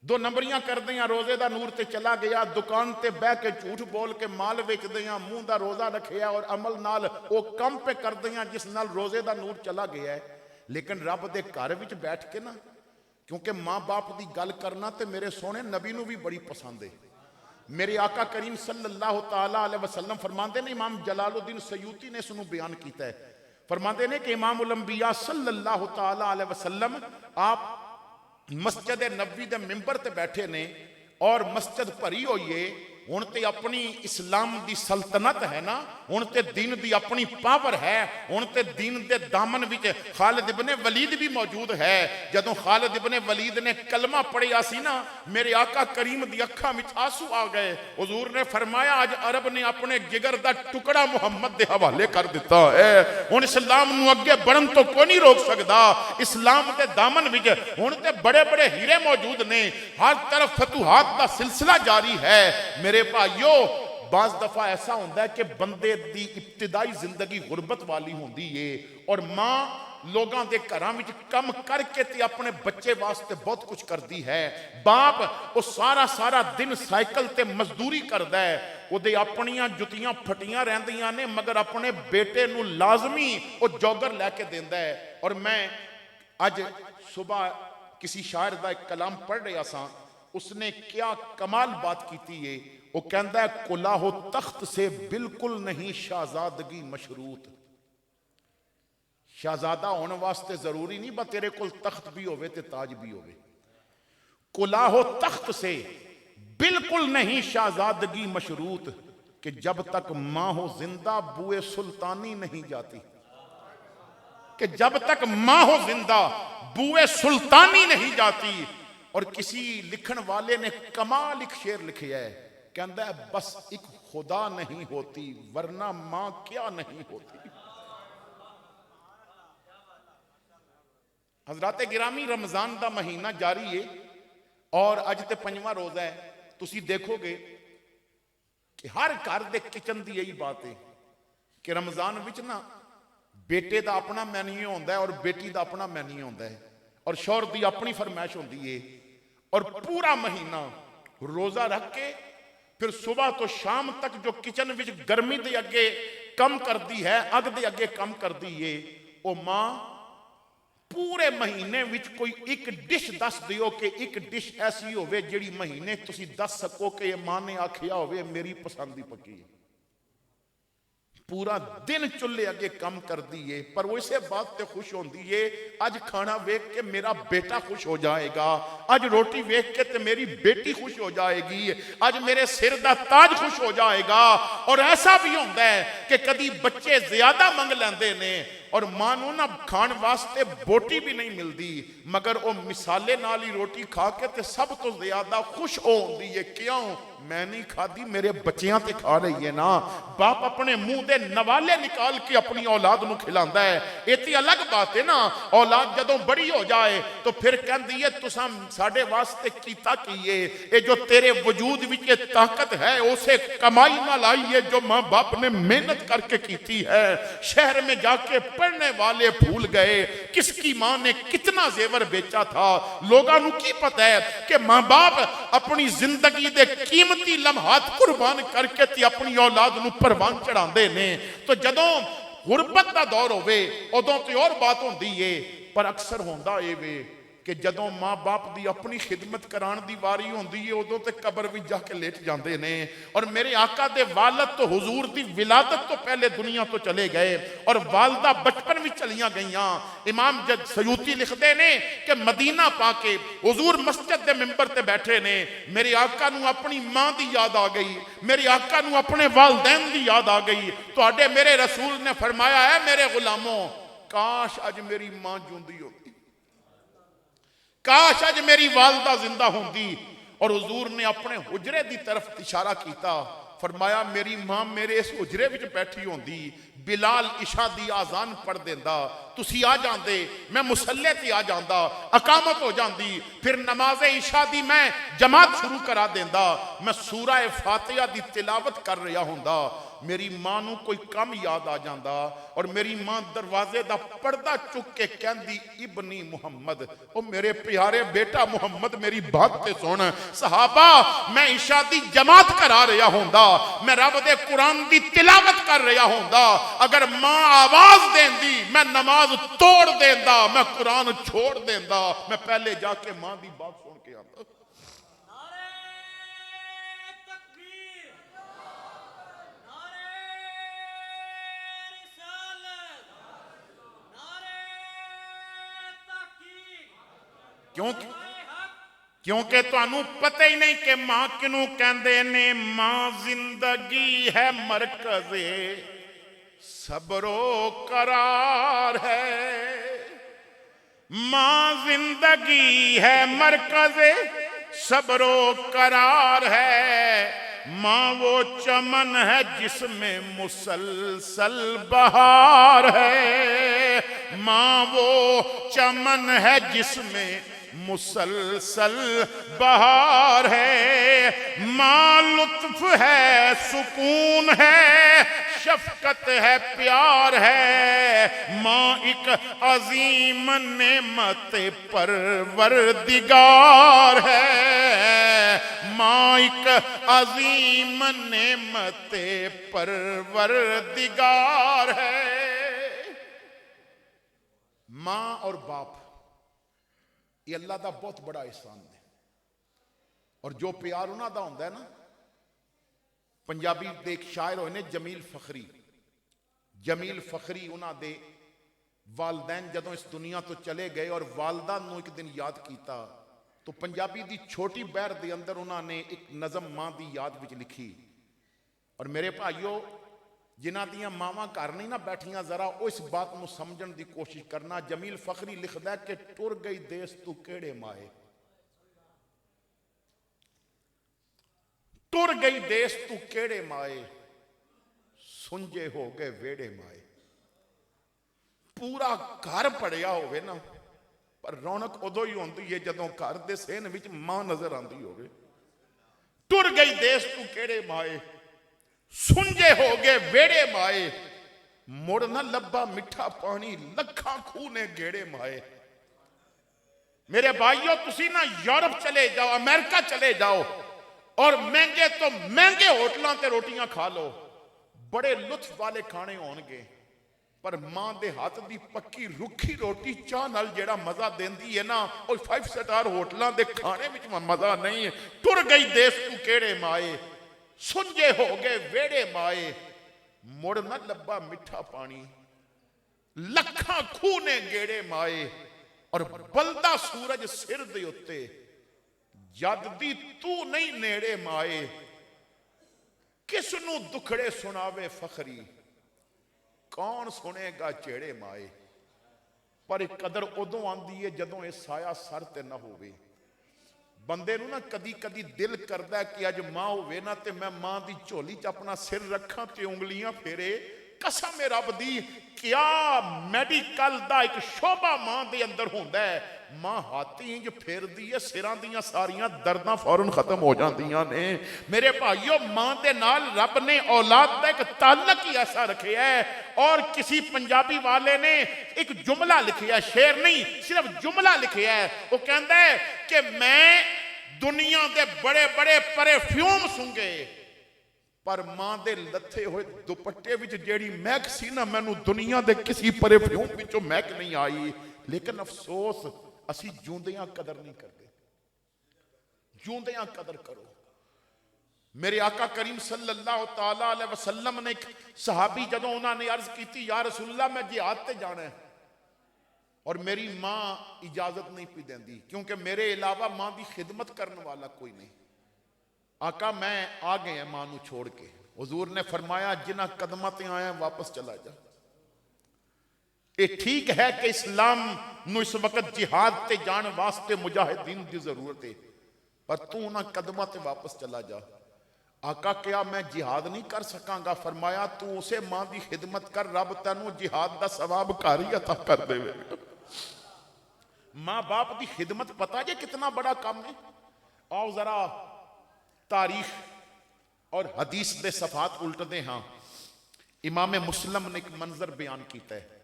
A: 2 نمبریاں کردے ہیں روزے دا نور تے چلا گیا، دکان تے بہ کے جھوٹ بول کے مال ویچدے ہیں، منہ دا روزہ رکھیا اور عمل نال وہ کم پہ کردے ہیں جس نال روزے دا نور چلا گیا ہے۔ لیکن رب دے گھر وچ بیٹھ کے نا، کیونکہ ماں باپ دی گل کرنا تے میرے سونے نبی نو بھی بڑی پسند ہے۔ میرے آقا کریم صلی اللہ تعالیٰ علیہ وسلم فرماندے نے، امام جلال الدین سیوطی نے اس نو بیان کیتا ہے، فرماندے نے کہ امام الانبیاء صلی اللہ تعالیٰ علیہ وسلم آپ مسجد نبوی دے ممبر تے بیٹھے نے اور مسجد بھری ہوئی ہے، ہن تے اپنی اسلام دی سلطنت ہے نا، ہن تے دین دی اپنی پاور ہے، ہن تے دین دے دامن وچ خالد ابن ولید بھی موجود ہے۔ جدوں خالد ابن ولید نے کلمہ پڑھیا سی نا، میرے آقا کریم دی اکھاں وچ آنسو آ گئے، حضور نے فرمایا آج عرب نے اپنے جگر دا ٹکڑا محمد دے حوالے کر دیتا ہے، ہن اسلام نو اگے بڑھن تو کوئی نہیں روک سکدا۔ اسلام دے دامن وچ ہن تے بڑے بڑے ہیرے موجود نے، ہر طرف فتوحات دا سلسلہ جاری ہے۔ میرے بھائیو، بعض دفعہ ایسا ہوتا ہے کہ بندے دی ابتدائی زندگی غربت والی ہوندی ہے، اور ماں لوگاں دے گھراں وچ کم کر کے تے اپنے بچے واسطے بہت کچھ کردی ہے۔ باپ وہ سارا دن سائیکل تے مزدوری کردا ہے، وہ دے اپنیاں جتیاں پھٹیاں رہندیاں نے، مگر اپنے بیٹے نو لازمی وہ جوگر لے کے دیندا ہے۔ اور میں اج صبح کسی شاعر دا ایک کلام پڑھ رہا سا، اس نے کیا کمال بات کیتی ہے، وہ کہندا ہے کلاه و تخت سے بالکل نہیں شہزادگی مشروط۔ شہزادہ ہونے واسطے ضروری نہیں با تیرے کول تخت بھی ہوئے تے تاج بھی ہوئے، کلاه و تخت سے بالکل نہیں شہزادگی مشروط کہ جب تک ماں ہو زندہ بوئے سلطانی نہیں جاتی، کہ جب تک ماں ہو زندہ بوئے سلطانی نہیں جاتی۔ اور کسی لکھن والے نے کمال ایک شعر لکھیا ہے، کہندا ہے بس ایک خدا نہیں ہوتی ورنہ ماں کیا نہیں ہوتی۔ حضرات گرامی، رمضان دا مہینہ جاری ہے اور اج تے 5واں روزہ ہے۔ تسی دیکھو گے کہ ہر گھر دے کچن دی یہی بات ہے کہ رمضان وچ نا بیٹے دا اپنا مینیو ہوندا ہے اور بیٹی دا اپنا مینیو ہوندا ہے، اور شوہر دی اپنی فرمائش ہوندی ہے، اور پورا مہینہ روزہ رکھ کے پھر صبح تو شام تک جو کچن وچ گرمی دے اگے کم کردی ہے، اگ دے اگے کم کردی ہے، او ماں پورے مہینے وچ کوئی ایک ڈش دس دیو کہ ایک ڈش ایسی ہوئے جیڑی مہینے تسی دس سکو کہ یہ ماں نے آکھیا ہوئے میری پسندی پکی ہے۔ پورا دن چلے اگے کم کر دیئے، پر وہ اسے بات تے خوش ہون دیئے آج کھانا ویکھ کے میرا بیٹا خوش ہو جائے گا، آج روٹی ویکھ کے تے میری بیٹی خوش ہو جائے گی، آج میرے سر دا تاج خوش ہو جائے گا۔ اور ایسا بھی ہوندہ ہے کہ کدی بچے زیادہ منگ لیندے نے اور مانو نہ کھان واسطے بوٹی بھی نہیں ملدی، مگر او مثالے نالی روٹی کھا کے تے سب تو زیادہ خوش ہون دیئے۔ کیوں؟ میں نہیں کھا دی، میرے بچیاں تے کھا رہی ہے نا۔ باپ اپنے منہ دے نوالے نکال کے اپنی اولاد نو کھلاندا ہے۔ ایتی الگ بات ہے نا، اولاد جدوں بڑی ہو جائے تو پھر کہندی ہے تساں ساڈے واسطے کیتا کیے، اے جو تیرے وجود وچ طاقت ہے اسے کمائی نہ لائیے جو ماں باپ نے محنت کر کے کیتی ہے۔ شہر میں جا کے پڑھنے والے بھول گئے کس کی ماں نے کتنا زیور بیچا تھا۔ لوگاں نو کی پتہ ہے کہ ماں باپ اپنی زندگی دے قیمتی لمحات قربان کر کے تی اپنی اولاد نو پروان چڑھاندے نے۔ تو جدوں غربت دا دور ہوئے ادوں تے اور بات ہوندی ہے، پر اکثر ہوندا اے وے کہ جدوں ماں باپ دی اپنی خدمت کران دی واری ہوندی ہے ادوں تے قبر وچ جا کے لیٹ جاندے نے۔ اور میرے آقا دے والد تو حضور دی ولادت تو پہلے دنیا تو چلے گئے اور والدہ بچپن وچ چلیاں گئیاں۔ امام جد سیوطی لکھدے نے کہ مدینہ پا کے حضور مسجد دے منبر تے بیٹھے نے، میرے آقا نو اپنی ماں دی یاد آ گئی، میرے آقا نو اپنے والدین دی یاد آ گئی۔ تو آڈے میرے رسول نے فرمایا ہے میرے غلاموں کاش اج میری ماں جوندی ہوتی، کاش اج میری والدہ زندہ ہوندی۔ اور حضور نے اپنے حجرے دی طرف اشارہ کیتا، فرمایا میری ماں میرے اس حجرے وچ بیٹھی ہوندی، بلال عشاء دی آزان پڑھ دیندا، تسی آ جاندے، میں مسلح تے آ جاندا، اقامت ہو جاندی، پھر نماز عشاء دی میں جماعت شروع کرا دیندا، میں سورہ فاتحہ دی تلاوت کر رہا ہوندا، میری ماں نو کوئی کم یاد آ جاندا اور میری ماں دروازے دا پردہ چک کے کہندی ابنی محمد، او میرے پیارے بیٹا محمد میری بات تے سن۔ صحابہ میں عشاء دی جماعت کرا رہا ہوندا، میں رب دے قرآن دی تلاوت کر رہا ہوندا، اگر ماں آواز دیندی میں نماز توڑ دیندا، میں قرآن چھوڑ دیندا، میں پہلے جا کے ماں دی بات سن کے آندا۔ کیونکہ تو انہوں پتہ ہی نہیں کہ ماں کنوں کہندے نے، ماں زندگی ہے مرکز صبر و قرار ہے، ماں زندگی ہے مرکز صبر و قرار ہے، ماں وہ چمن ہے جس میں مسلسل بہار ہے، ماں وہ چمن ہے جس میں مسلسل بہار ہے، ماں لطف ہے سکون ہے شفقت ہے پیار ہے، ماں ایک عظیم نعمت پروردگار ہے، ماں ایک عظیم نعمت پروردگار ہے۔ ماں اور باپ یہ اللہ دا بہت بڑا احسان ہے، اور جو پیار انہاں دا ہوندا ہے نا، پنجابی دے ایک شاعر ہوئے نے جمیل فخری، جمیل فخری انہاں دے والدین جدوں اس دنیا تو چلے گئے اور والدہ نو ایک دن یاد کیتا، تو پنجابی دی چھوٹی بہر دے اندر انہوں نے ایک نظم ماں دی یاد وچ لکھی. اور میرے بھائیو جنہ دیاں ماواں گھر نہیں نہ بیٹھیاں ذرا اس بات نو سمجھن دی کوشش کرنا. جمیل فخری لکھدا ہے کہ ٹر گئی دیس تو کیڑے مائے, ٹر گئی دیس تو کیڑے مائے, سنجے ہو گئے ویڑے مائے. پورا گھر پڑیا ہوئے نا پر رونق ادو ہی ہوندی ہے جدوں گھر دے سین وچ ماں نظر آندی ہوئے. ٹر گئی دیس تو کیڑے مائے, سنجے ہو گئے ویڑے مائے, مڑ نہ لبا مٹھا پانی لکھاں کھو نے گیڑے مائے. میرے بھائیو تسی نہ یورپ چلے جاؤ, امریکہ چلے جاؤ اور مہنگے تو مہنگے ہوٹلاں تے روٹیاں کھا لو, بڑے لطف والے کھانے ہونگے, پر ماں دے ہاتھ دی پکی رکھی روٹی چاہ نال جیڑا مزہ دیندی ہے نا اور 5 سٹار ہوٹلاں دے کھانے وچ مزہ نہیں ہے. ٹر گئی دیس تو کیڑے مائے, سنجے ہو گئے ویڑے مائے, مڑ نہ لبا مٹھا پانی لکھاں کھو نے گیڑے مائے. اور بلدہ سورج سر دے اتے جد دی تو نہیں نیڑے مائے, کس نو دکھڑے سناوے فخری کون سنے گا چیڑے مائے. پر ایک قدر ادوں آندی ہے جدوں اے سایہ سر تے نہ ہوئے. بندے نو نا کدی کدی دل کردہ ہے کہ اج ماں ہوئے نا تے میں ماں دی چولی چ اپنا سر رکھاں تے انگلیاں پھیرے. قسم رب دی کیا میڈیکل دا ایک شعبہ ماں دے اندر ہوندا ہے. ماں ہاتھی انج پھیر دی ہے سراں دیاں ساریاں درداں فوراں ختم ہو جاندیاں نے. میرے بھائیو ماں دے نال رب نے اولاد دا ایک تعلق ہی ایسا رکھے ہے. اور کسی پنجابی والے نے ایک جملہ لکھیا ہے, شعر نہیں صرف جملہ لکھیا ہے. وہ کہندا ہے کہ میں دنیا دے بڑے بڑے پرفیوم سنگے پر ماں دے لتھے ہوئے دوپٹے وچ جیڑی مہک سی نا مینوں دنیا دے کسی پرفیوم وچوں مہک نہیں آئی. لیکن افسوس اسی جوندیاں قدر نہیں کرتے. جوندیاں قدر کرو. میرے آقا کریم صلی اللہ تعالیٰ علیہ وسلم نے ایک صحابی جدوں انہوں نے عرض کی تھی یا رسول اللہ میں جہاد تے جانا ہے اور میری ماں اجازت نہیں پی دیندی کیونکہ میرے علاوہ ماں دی خدمت کرنے والا کوئی نہیں. آقا میں آ گئے ہیں ماں نو چھوڑ کے. حضور نے فرمایا جنہ قدمات آئے ہیں واپس چلا جا. یہ ٹھیک ہے کہ اسلام نو اس وقت جہاد تے جان واسطے مجاہدین دی ضرورت ہے پر تو نہ قدمات واپس چلا جا. آقا کیا میں جہاد نہیں کر سکاں گا؟ فرمایا تو اسے ماں دی خدمت کر رب تینوں جہاد دا ثواب کاری عطا کر دے. ماں باپ دی خدمت پتہ جے کتنا بڑا کام ہے. آؤ ذرا تاریخ اور حدیث دے صفحات الٹ دے. ہاں امام مسلم نے ایک منظر بیان کیتا ہے.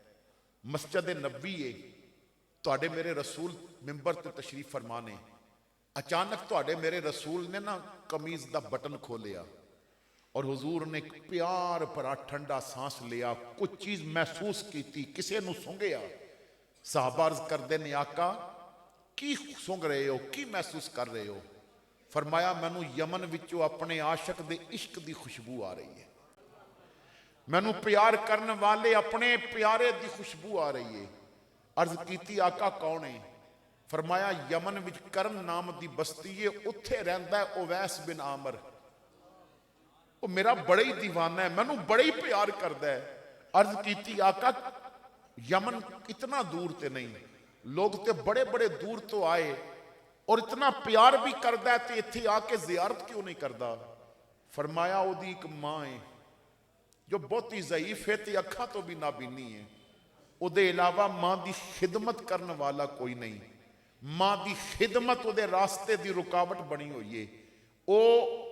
A: مسجد نبوی ہے, تواڈے میرے رسول ممبر تے تشریف فرمانے, اچانک تواڈے میرے رسول نے نا قمیض دا بٹن کھولیا اور حضور نے ایک پیار بھرا ٹھنڈا سانس لیا, کچھ چیز محسوس کیتی, کسے نو سونگیا. صحابہ عرض کردے نے آقا کی سونگ رہے ہو, کی محسوس کر رہے ہو؟ فرمایا مینوں یمن وچوں اپنے عاشق دے عشق دی خوشبو آ رہی ہے, مینوں پیار کرنے والے اپنے پیارے دی خوشبو آ رہی ہے. عرض کیتی آقا کون ہے؟ فرمایا یمن وچ کرن نام دی بستی ہے, اتھے رہندا ہے اویس بن عامر. وہ میرا بڑا ہی دیوانہ ہے, مینوں بڑا ہی پیار کردا ہے. عرض کیتی آقا یمن اتنا دور تے نہیں, لوگ تے بڑے بڑے دور تو آئے اور اتنا پیار بھی کردا ہے تے ایتھے آ کے زیارت کیوں نہیں کردا؟ فرمایا او دی ایک ماں ہے جو بہت ہی ضعیف ہے تے اکھاں تو بھی نابینی ہے, او دے علاوہ ماں دی خدمت کرنے والا کوئی نہیں. ماں دی خدمت او دے راستے دی رکاوٹ بنی ہوئی ہے. او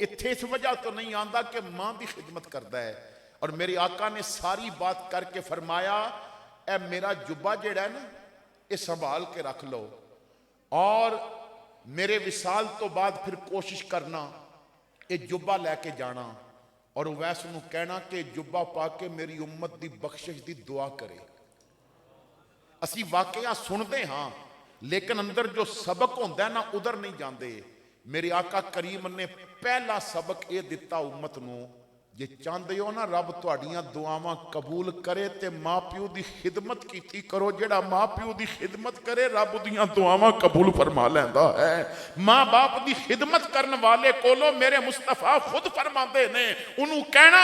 A: اتھے اس وجہ تو نہیں آندا کہ ماں دی خدمت کردا ہے. اور میرے آقا نے ساری بات کر کے فرمایا اے میرا جبہ جڑا ہے نا یہ سنبھال کے رکھ لو اور میرے وصال تو بعد پھر کوشش کرنا یہ جبہ لے کے جانا اور اویس نو کہنا کہ جبہ پا کے میری امت دی بخشش دی دعا کرے. اسی واقعہ سن دے ہاں لیکن اندر جو سبق ہوندا ہے نا ادھر نہیں جاندے. میرے آقا کریم نے پہلا سبق یہ دیتا امت نو ਜੇ ਚਾਹੁੰਦੇ ਹੋ ਨਾ ਰੱਬ ਤੁਹਾਡੀਆਂ ਦੁਆਵਾਂ ਕਬੂਲ ਕਰੇ ਤੇ ਮਾਂ ਪਿਓ ਦੀ ਖਿਦਮਤ ਕੀਤੀ ਕਰੋ। ਜਿਹੜਾ ਮਾਂ ਪਿਓ ਦੀ ਖਿਦਮਤ ਕਰੇ ਰੱਬ ਦੀਆਂ ਦੁਆਵਾਂ ਕਬੂਲ ਫਰਮਾ ਲੈਂਦਾ ਹੈ। ਮਾਂ ਬਾਪ ਦੀ ਖਿਦਮਤ ਕਰਨ ਵਾਲੇ ਕੋਲੋਂ ਮੇਰੇ ਮੁਸਤਫਾ ਖੁਦ ਫਰਮਾਉਂਦੇ ਨੇ ਉਹਨੂੰ ਕਹਿਣਾ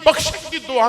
A: ਬਖਸ਼ਿਸ਼ ਦੀ ਦੁਆ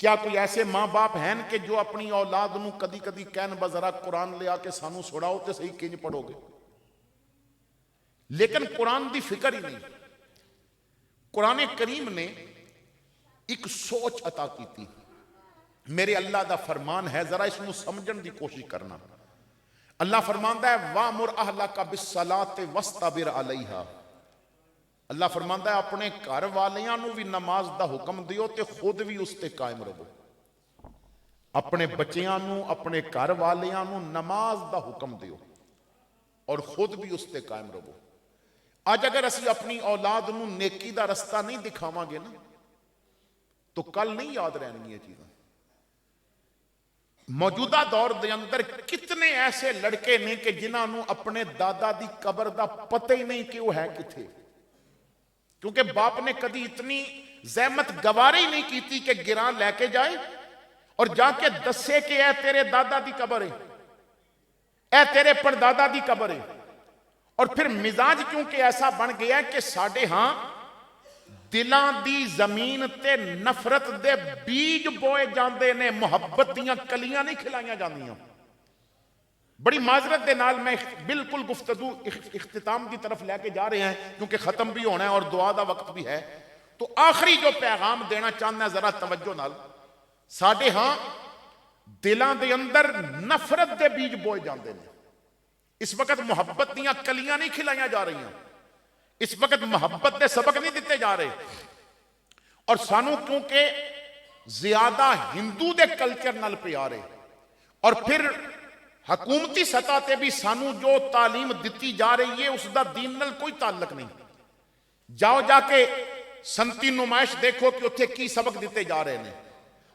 A: کیا کوئی ایسے ماں باپ ہیں کہ جو اپنی اولاد نو کدی کدی کہن بذرا قرآن لے آ کے سانو سڑاؤ تے صحیح کنج پڑھو گے؟ لیکن قرآن دی فکر ہی نہیں. قرآن کریم نے ایک سوچ عطا کی تھی. میرے اللہ دا فرمان ہے، ذرا اس نو سمجھن دی کوشش کرنا. اللہ فرماندا ہے وَأْمُرْ أَهْلَكَ بِالصَّلَاةِ وَاسْتَبِرْ عَلَيْهَا. اللہ فرماندا ہے اپنے گھر والیاں نو بھی نماز دا حکم دیو تے خود بھی اس تے قائم رہو. اپنے بچیاں نو، اپنے گھر والیاں نو نماز دا حکم دیو اور خود بھی اس تے قائم رہو. آج اگر اسی اپنی اولاد نو نیکی دا رستہ نہیں دکھاواں گے نا تو کل نہیں یاد رہنگی یہ چیزاں. موجودہ دور دے اندر کتنے ایسے لڑکے نے کہ جنہاں نو اپنے دادا دی قبر دا پتہ ہی نہیں کہ وہ ہے کتھے، کیونکہ باپ نے کدی اتنی زحمت گواری نہیں کی تھی کہ گران لے کے جائے اور جا کے دسے کہ اے تیرے دادا دی قبر ہے، اے تیرے پردادا دی قبر ہے. اور پھر مزاج کیونکہ ایسا بن گیا ہے کہ ساڑھے ہاں دلان دی زمین تے نفرت دے بیج بوئے جاندے نے، محبت دیاں کلیاں نہیں کھلائیاں جاندیاں. بڑی معذرت دے نال میں بالکل گفتگو اختتام کی طرف لے کے جا رہے ہیں کیونکہ ختم بھی ہونا ہے اور دعا دا وقت بھی ہے. تو آخری جو پیغام دینا چاہنا ہے ذرا توجہ نال، ساڑھے ہاں دلان دے اندر نفرت دے بیج بوئے جاندے نے. اس وقت محبت دیاں کلیاں نہیں کھلائیاں جا رہی ہیں، اس وقت محبت دے سبق نہیں دیتے جا رہے. اور سانو کیونکہ زیادہ ہندو دے کلچر نال پیارے اور پھر حکومتی سطح تے بھی سانو جو تعلیم دیتی جا رہی ہے اس دا دین نال کوئی تعلق نہیں. جاؤ جا کے سنتی نمائش دیکھو کہ اتھے کی سبق دیتے جا رہے ہیں.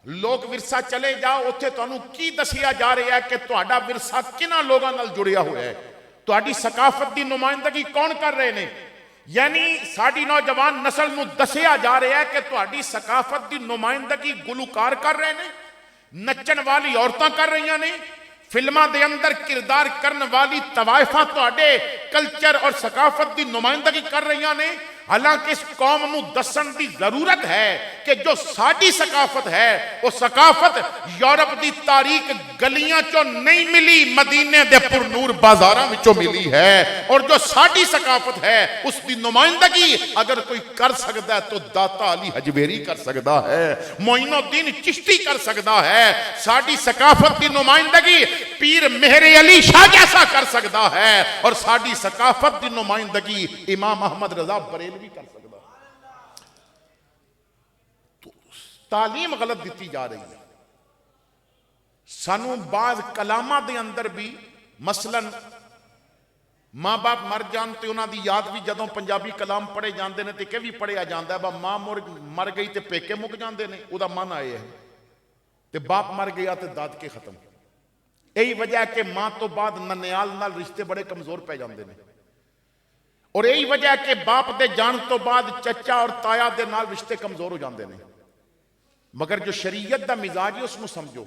A: لوگ ورثہ چلے جاؤ اتھے تانوں کی دسیا جا رہا ہے کہ تہاڈا ورثہ کنہاں لوگاں نال جڑیا ہوا ہے، تہاڈی ثقافت دی نمائندگی کون کر رہے ہیں. یعنی ساڈی نوجوان نسل نو دسیا جا رہا ہے کہ تہاڈی ثقافت دی نمائندگی گلوکار کر رہے ہیں، نچن والی عورتاں کر رہی ہیں، فلماں دے اندر کردار کرن والی طوائفاں تہاڈے کلچر اور ثقافت دی نمائندگی کر رہی ہیں. حالانکہ اس قوم نو دسن دی ضرورت ہے کہ جو ساڈی ثقافت ہے وہ ثقافت یورپ دی تاریخ گلیاں چوں نہیں ملی، مدینے دے پر نور بازاراں وچوں ملی ہے. اور جو ساڈی ثقافت ہے اس دی نمائندگی اگر کوئی کر سکتا ہے تو داتا علی حجویری کر سکتا ہے، معین الدین چشتی کر سکتا ہے. ساڈی ثقافت دی نمائندگی پیر مہر علی شاہ جیسا کر سکتا ہے اور ساڈی ثقافت دی نمائندگی امام احمد رضا بریلوی بھی کر سکتا. تو تعلیم غلط دیتی جا رہی ہے. سانو بعض کلامہ دے اندر بھی مثلا ماں باپ مر جان تے انہاں دی یاد بھی جدوں پنجابی کلام پڑھے جاندے نے تے کہ بھی پڑھیا جاندا ہے با ماں مر گئی تے پیکے مک جاندے نے، او دا من آئے ہے تے باپ مر گیا تے داد کے ختم. یہی وجہ ہے کہ ماں تو بعد ننیال نال رشتے بڑے کمزور پہ جاندے نے. اور یہی وجہ ہے کہ باپ دے جان تو بعد چچا اور تایا دے نال رشتے کمزور ہو جاندے نے. مگر جو شریعت دا مزاج ہے اس کو سمجھو.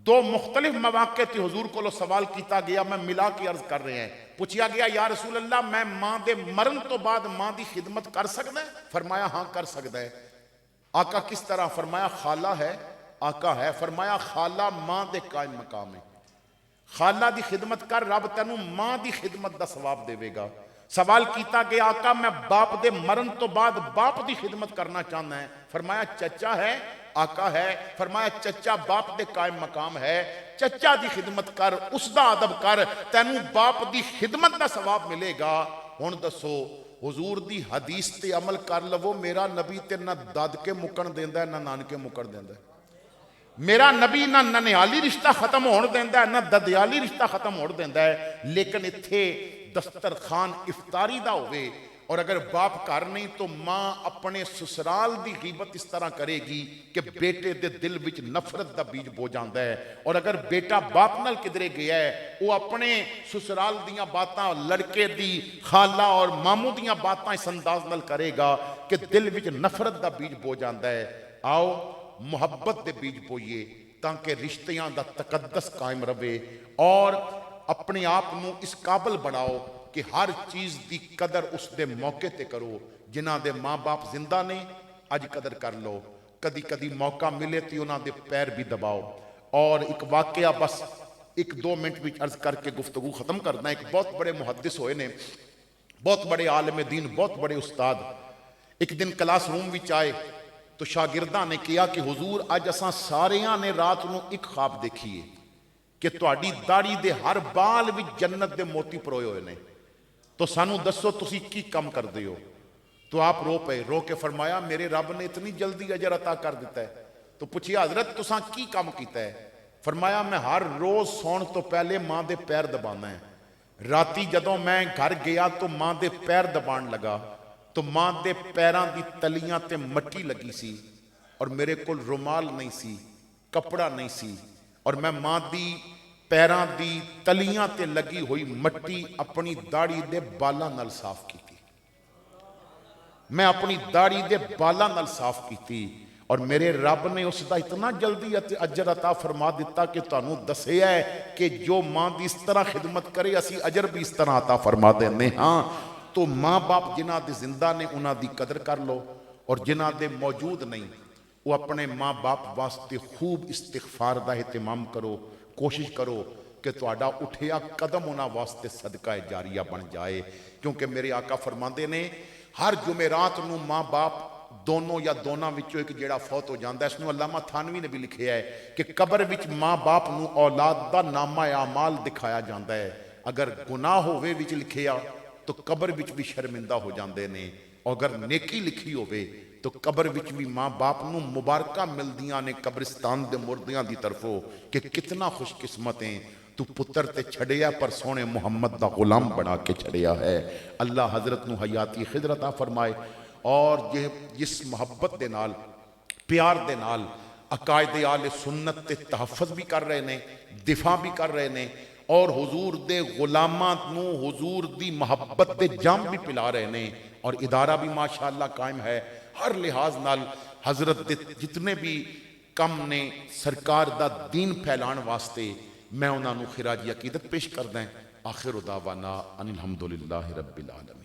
A: دو مختلف مواقع تے حضور کو سوال کیتا گیا، میں ملا کے عرض کر رہے ہیں. پوچھیا گیا یا رسول اللہ میں ماں دے مرن تو بعد ماں دی خدمت کر سکتا ہے؟ فرمایا ہاں کر سکتا ہے. آقا کس طرح؟ فرمایا خالہ ہے آقا ہے. فرمایا خالہ ماں دے قائم مقام ہے، خالہ دی خدمت کر، رب تینوں ماں دی خدمت دا ثواب دے گا. سوال کیتا گیا آقا میں باپ دے مرن تو بعد باپ دی خدمت کرنا چاہنا ہے. فرمایا چچا ہے آقا ہے. فرمایا چچا باپ دے قائم مقام ہے، چچا دی خدمت کر، اس دا ادب کر، تینوں باپ دی خدمت دا ثواب ملے گا. ہن دسو حضور دی حدیث تے عمل کر لو. میرا نبی تے نہ داد کے مکن دیندا ہے نہ نانکے مکن دیندا ہے. میرا نبی نہ ننیالی رشتہ ختم ہون دیندا ہے نہ ددیالی رشتہ ختم ہون دیندا ہے. لیکن اتھے دسترخوان افطاری دا ہوئے اور اگر باپ گھر نہیں تو ماں اپنے سسرال دی غیبت اس طرح کرے گی کہ بیٹے دے دل وچ نفرت دا بیج بو جاندا ہے. اور اگر بیٹا باپ نال کدرے گیا ہے وہ اپنے سسرال دیاں باتاں لڑکے دی خالہ اور ماموں دیاں باتاں اس انداز نال کرے گا کہ دل وچ نفرت دا بیج بو جاندا ہے. آؤ محبت دے بیج بوئیے تاکہ رشتیاں دا تقدس قائم رہے اور اپنے آپ نو اس قابل بناؤ کہ ہر چیز دی قدر اس دے موقع تے کرو. جنہاں دے ماں باپ زندہ نے اج قدر کر لو، کدی کدی موقع ملے تو انہاں دے پیر بھی دباؤ. اور ایک واقعہ بس 1-2 منٹ وچ عرض کر کے گفتگو ختم کرنا. ایک بہت بڑے محدث ہوئے نے, بہت بڑے عالم دین, بہت بڑے استاد. ایک دن کلاس روم وچ آئے تو شاگرداں نے کیا کہ حضور اج اساں ساریاں نے رات نو ایک خواب دیکھیے کہ تہاڈی داڑھی دے ہر بال وچ جنت دے موتی پروئے ہوئے نے, تو سانو دسو تسی کی کم کردے ہو؟ تو آپ رو پے, رو کے فرمایا میرے رب نے اتنی جلدی اجر عطا کر دیتا ہے. تو پوچھیا حضرت تساں کی کام کیتا ہے؟ فرمایا میں ہر روز سون تو پہلے ماں دے پیر دبانا ہے. راتی جدوں میں گھر گیا تو ماں دے پیر دبان لگا تو ماں دے پیراں دی تلیاں تے مٹی لگی سی اور میرے کول رومال نہیں سی, کپڑا نہیں سی, اور میں ماں دی پیراں دی تلیاں تے لگی ہوئی مٹی اپنی داڑھی دے بالاں نال صاف کی. میں اپنی داڑھی دے بالاں نال صاف کیتی اور میرے رب نے اس دا اتنا جلدی اجر عطا فرما دیتا کہ تانوں دسیا ہے کہ جو ماں دی اس طرح خدمت کرے اسی اجر بھی اس طرح عطا فرما دینے. ہاں تو ماں باپ جنہاں دے زندہ نے انہاں دی قدر کر لو, اور جنہاں دے موجود نہیں وہ اپنے ماں باپ واسطے خوب استغفار دا اہتمام کرو. کوشش کرو کہ تہاڈا اٹھیا قدم انہاں واسطے صدقہ جاریہ بن جائے, کیونکہ میرے آقا فرماندے نے ہر جمعرات نو ماں باپ دونوں یا دونوں وچوں ایک جیڑا فوت ہو جاندا ہے, اس نو علامہ تھانوی نے بھی لکھیا ہے کہ قبر وچ ماں باپ نو اولاد دا نامہ اعمال دکھایا جاندا ہے. اگر گناہ ہووے وچ لکھیا تو قبر وچ بھی شرمندہ ہو جاندے نے, اور اگر نیکی لکھی ہووے تو قبر وچ بھی ماں باپ نو مبارکہ ملدیاں نے قبرستان دے مردیاں دی طرفوں کہ کتنا خوش قسمت ہیں تو پتر تے چھڑیا پر سونے محمد دا غلام بنا کے چھڑیا ہے. اللہ حضرت نو حیاتی خضر عطا فرمائے, اور جس محبت دے نال پیار دے نال عقائد آل سنت تے تحفظ بھی کر رہے نے, دفاع بھی کر رہے نے, اور حضور دے غلاماں نو حضور دی محبت دے جام بھی پلا رہے نے, اور ادارہ بھی ماشاءاللہ قائم ہے. ہر لحاظ نال حضرت دے جتنے بھی کم نے سرکار دا دین پھیلان واسطے میں انہاں نو خراج عقیدت پیش کردیں. آخر دعوانا ان الحمدللہ رب العالمین.